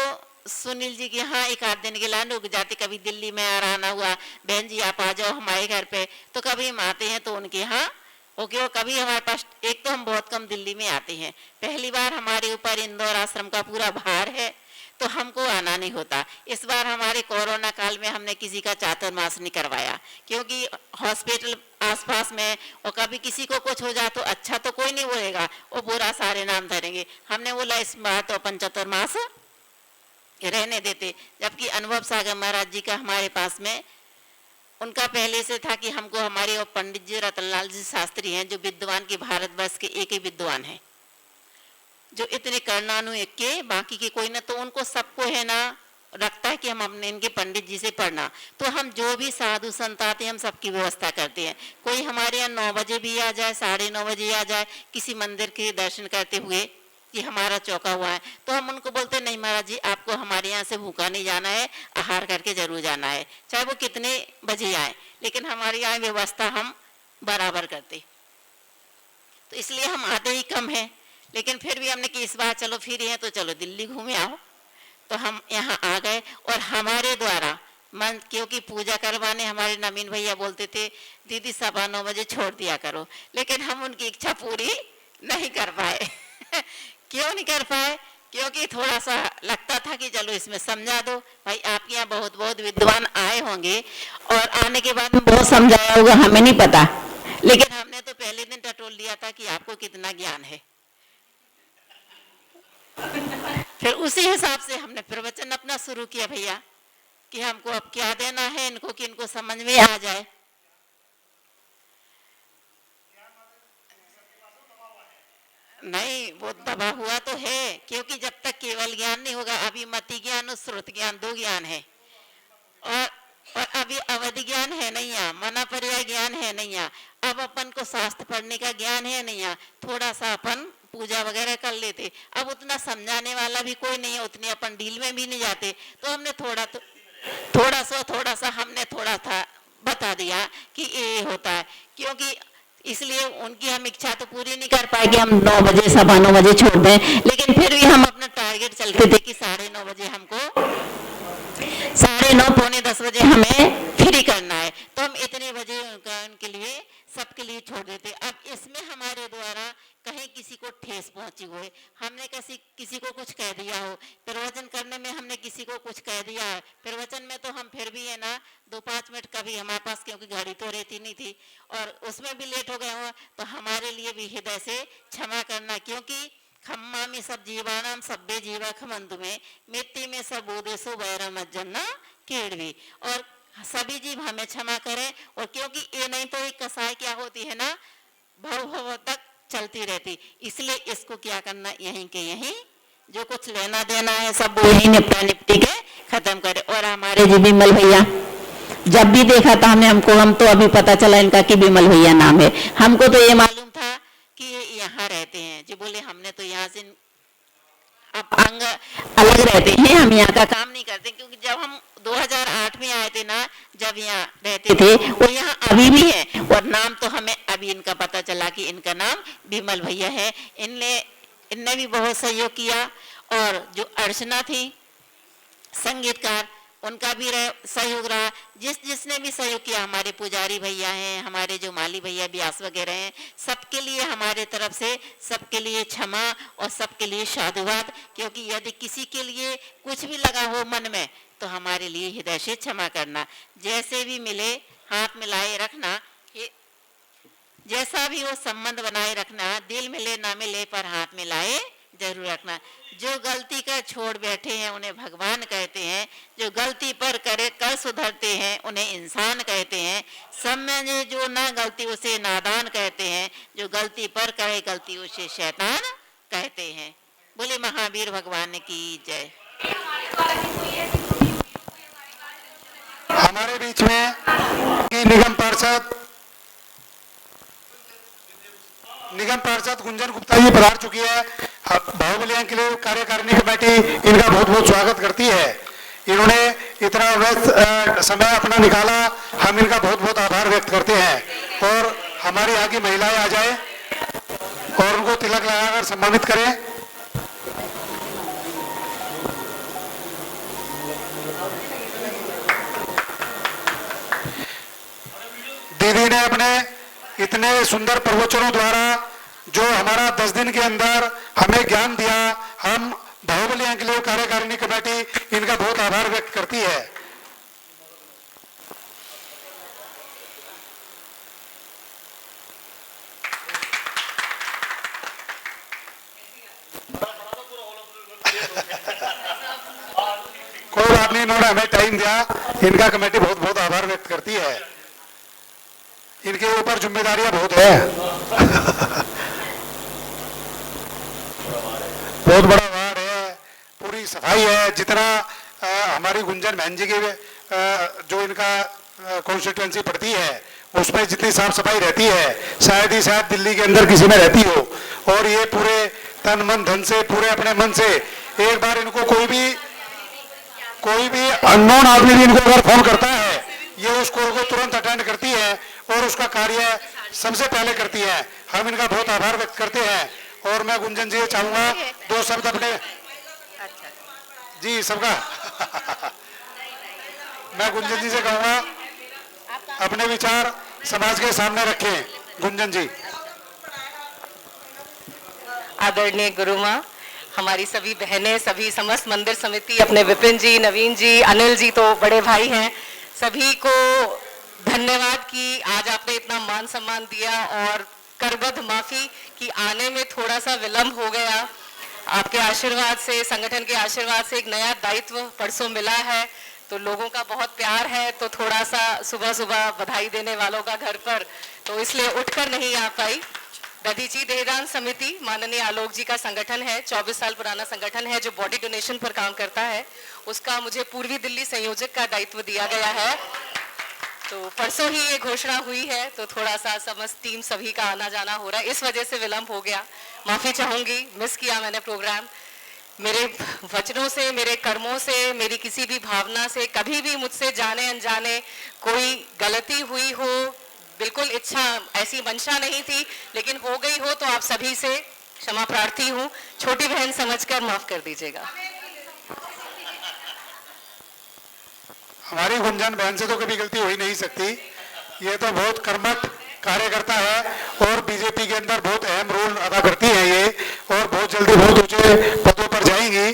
सुनील जी के यहाँ 1 आध दिन के लिए रुक जाते। कभी दिल्ली में आना हुआ, बहन जी आप आ जाओ हमारे घर पे, तो कभी हम आते हैं तो उनके यहाँ ओके। और कभी हमारे पास, एक तो हम बहुत कम दिल्ली में आते हैं, पहली बार हमारे ऊपर इंदौर आश्रम का पूरा भार है, तो हमको आना नहीं होता। इस बार हमारे कोरोना काल में हमने किसी का चातुर्मास नहीं करवाया, क्योंकि हॉस्पिटल आसपास में, और कभी किसी को कुछ हो जाए तो अच्छा तो कोई नहीं बोलेगा, वो बुरा सारे नाम धरेंगे। हमने बोला इस बार तो अपन चातुर्मास रहने देते। जबकि अनुभव सागर महाराज जी का हमारे पास में उनका पहले से था कि हमको हमारे और पंडित जी रतनलाल जी शास्त्री हैं जो विद्वान के भारतवर्ष के एक ही विद्वान हैं, जो इतने कर्णानु के बाकी के कोई ना, तो उनको सबको है ना रखता है कि हम अपने इनके पंडित जी से पढ़ना। तो हम जो भी साधु संत आते हैं हम सबकी व्यवस्था करते हैं। कोई हमारे यहाँ 9 बजे भी आ जाए, 9:30 बजे आ जाए, किसी मंदिर के दर्शन करते हुए कि हमारा चौका हुआ है, तो हम उनको बोलते नहीं महाराज जी आपको हमारे यहाँ से भूखा नहीं जाना है, आहार करके जरूर जाना है, चाहे वो कितने बजे आए, लेकिन हमारे यहाँ व्यवस्था हम बराबर करते। तो इसलिए हम आते ही कम हैं, लेकिन फिर भी हमने कि इस बार चलो फिर हैं तो चलो दिल्ली घूमे आओ, तो हम यहाँ आ गए। और हमारे द्वारा मन, क्योंकि पूजा करवाने हमारे नवीन भैया बोलते थे दीदी 9:15 बजे छोड़ दिया करो, लेकिन हम उनकी इच्छा पूरी नहीं कर पाए। क्यों नहीं कर पाए? क्योंकि थोड़ा सा लगता था कि चलो इसमें समझा दो भाई, आपके यहाँ बहुत बहुत विद्वान आए होंगे और आने के बाद में बहुत समझाया होगा, हमें नहीं पता, लेकिन हमने तो पहले दिन टटोल दिया था कि आपको कितना ज्ञान है। फिर उसी हिसाब से हमने प्रवचन अपना शुरू किया भैया कि हमको अब क्या देना है इनको कि इनको समझ में आ जाए। नहीं, वो दबा हुआ तो है, क्योंकि जब तक केवल ज्ञान नहीं होगा, अभी मति ज्ञान और श्रुत ज्ञान 2 ज्ञान है, और अभी अवधि ज्ञान है नहीं यहाँ, मना पर्याय ज्ञान है नहीं यहाँ। अब अपन को शास्त्र पढ़ने का ज्ञान है नहीं यहाँ, थोड़ा सा अपन पूजा वगैरह कर लेते, अब उतना समझाने वाला भी कोई नहीं है, उतनी अपन डील में भी नहीं जाते, तो हमने थोड़ा सा हमने थोड़ा था बता दिया कि ये होता है। क्योंकि इसलिए उनकी हम इच्छा तो पूरी नहीं कर पाएंगे, हम 9 बजे 9:15 बजे छोड़ दें, लेकिन फिर भी हम अपना टारगेट चलते थे कि 9:30 बजे हमको 9:30 पौने 10 बजे हमें फ्री करना है, तो हम इतने बजे उनके लिए सबके लिए छोड़ देते। अब इसमें हमारे द्वारा कहीं किसी को ठेस पहुंची हो, हमने किसी को कुछ कह दिया हो, प्रवचन करने में हमने किसी को कुछ कह दिया है, प्रवचन में तो हम फिर भी है ना 2-5 मिनट कभी हमारे पास, क्योंकि घड़ी तो रहती नहीं थी और उसमें भी लेट हो गए हो, तो हमारे लिए भी हृदय से क्षमा करना। क्योंकि खम्मा में सब जीवानाम सभ्य जीवा खमंदु में मिट्टी में सब उदेशो वैरम जन्ना केड़वी, और सभी जीव हमें क्षमा करें। और क्योंकि ये नहीं तो एक कसाई क्या होती है ना, भव तक चलती रहती, इसलिए इसको क्या करना, यहीं के यहीं जो कुछ लेना देना है सब वो यहीं निपटी के खत्म करे। और हमारे जी बिमल भैया जब भी देखा था हम तो अभी पता चला इनका कि बिमल भैया नाम है, हमको तो ये मालूम था कि ये यहाँ रहते हैं। जी बोले हमने तो यहाँ से अब अंग अलग रहते हैं, हम यहाँ का काम नहीं करते, क्योंकि जब हम 2008 में आए थे ना, जब यहाँ रहते थे, वो यहाँ अभी भी है, और नाम तो हमें अभी इनका पता चला कि इनका नाम बिमल भैया है। इनने भी बहुत सहयोग किया, और जो अर्चना थी संगीतकार, उनका भी सहयोग रहा। जिसने भी सहयोग किया, हमारे पुजारी भैया हैं, हमारे जो माली भैया व्यास वगैरह हैं, सबके लिए हमारे तरफ से सबके लिए क्षमा और सबके लिए साधुवाद। क्योंकि यदि किसी के लिए कुछ भी लगा हो मन में, तो हमारे लिए हृदय से क्षमा करना। जैसे भी मिले हाथ मिलाए रखना, जैसा भी हो संबंध बनाए रखना, दिल मिले ना मिले पर हाथ मिलाए जरूर रखना। जो गलती कर छोड़ बैठे हैं उन्हें भगवान कहते हैं, जो गलती पर करे कर सुधरते हैं उन्हें इंसान कहते हैं, समझे जो ना गलती उसे नादान कहते हैं, जो गलती पर करे गलती उसे शैतान कहते हैं। बोले महावीर भगवान की जय। हमारे बीच में निगम पार्षद गुंजन गुप्ता जी पधार चुकी है। बाहुबली के लिए कार्यकारिणी कमेटी इनका बहुत बहुत स्वागत करती है। इन्होंने इतना व्यस्त समय अपना निकाला, हम इनका बहुत बहुत आभार व्यक्त करते हैं। और हमारी यहाँ की महिलाएं आ जाए और उनको तिलक लगाकर सम्मानित करें। दीदी ने अपने इतने सुंदर प्रवचनों द्वारा जो हमारा 10 दिन के अंदर हमें ज्ञान दिया, हम बाहुबली एंक्लेव कार्यकारिणी कमेटी इनका बहुत आभार व्यक्त करती है। कोई बात नहीं, इन्होंने हमें टाइम दिया, इनका कमेटी बहुत बहुत आभार व्यक्त करती है। इनके ऊपर जिम्मेदारियां बहुत है। बहुत बड़ा वार्ड है, पूरी सफाई है। जितना हमारी गुंजन बहन जी की जो इनका कॉन्स्टिट्यूएंसी पड़ती है उसमें जितनी साफ सफाई रहती है शायद ही शायद दिल्ली के अंदर किसी में रहती हो। और ये पूरे तन मन धन से, पूरे अपने मन से, एक बार इनको कोई भी अननोन आदमी भी इनको अगर फोन करता है ये उस कॉल को तुरंत अटेंड करती है और उसका कार्य सबसे पहले करती है। हम इनका बहुत आभार व्यक्त करते हैं। और मैं गुंजन जी चाहूंगा 2 शब्द अपने जी सबका मैं गुंजन जी से कहूंगा अपने विचार समाज के सामने रखें। गुंजन जी। आदरणीय गुरु माँ, हमारी सभी बहनें, सभी समस्त मंदिर समिति, अपने विपिन जी, नवीन जी, अनिल जी तो बड़े भाई हैं, सभी को धन्यवाद कि आज आपने इतना मान सम्मान दिया। और करबद्ध माफी कि आने में थोड़ा सा विलंब हो गया। आपके आशीर्वाद से, संगठन के आशीर्वाद से एक नया दायित्व परसों मिला है, तो लोगों का बहुत प्यार है, तो थोड़ा सा सुबह सुबह बधाई देने वालों का घर पर, तो इसलिए उठकर नहीं आ पाई। दधीची देहदान समिति माननीय आलोक जी का संगठन है, 24 साल पुराना संगठन है जो बॉडी डोनेशन पर काम करता है। उसका मुझे पूर्वी दिल्ली संयोजक का दायित्व दिया गया है। तो परसों ही ये घोषणा हुई है, तो थोड़ा सा समस्त टीम सभी का आना जाना हो रहा है, इस वजह से विलंब हो गया। माफी चाहूंगी, मिस किया मैंने प्रोग्राम। मेरे वचनों से, मेरे कर्मों से, मेरी किसी भी भावना से कभी भी मुझसे जाने अनजाने कोई गलती हुई हो, बिल्कुल इच्छा ऐसी मंशा नहीं थी, लेकिन हो गई हो तो आप सभी से क्षमा प्रार्थी हूँ। छोटी बहन समझकर माफ कर दीजिएगा। हमारी गुंजन बहन से तो कभी गलती हो ही नहीं सकती। ये तो बहुत कर्मठ कार्यकर्ता है और बीजेपी के अंदर बहुत अहम रोल अदा करती है ये, और बहुत जल्दी बहुत ऊंचे पदों पर जाएंगी।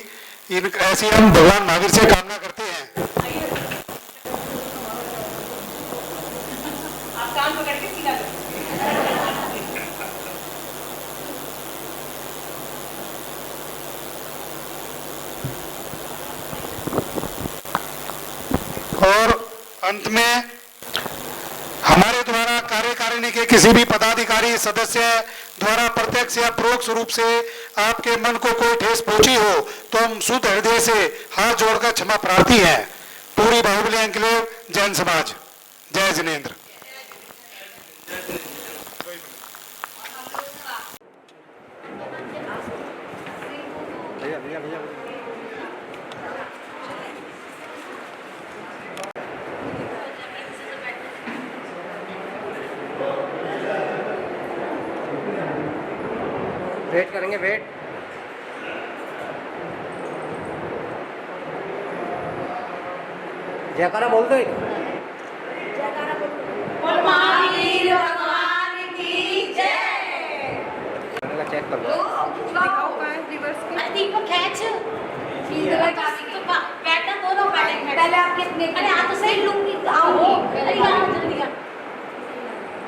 ऐसी हम भगवान महावीर से कामना करते हैं। और अंत में हमारे द्वारा कार्यकारिणी के किसी भी पदाधिकारी सदस्य द्वारा प्रत्यक्ष या परोक्ष रूप से आपके मन को कोई ठेस पहुंची हो तो हम शुद्ध हृदय से हाथ जोड़कर क्षमा प्रार्थी हैं। पूरी बाहुबली एन्क्लेव जैन समाज। जय जिनेंद्र। वेट करेंगे, वेट। जयकारा बोल दो। महावीर भगवान की जय। चेक कर लो। दीपक खींच। बैठना दोनों पहले आप कितने? अरे आप तो सही लुंगी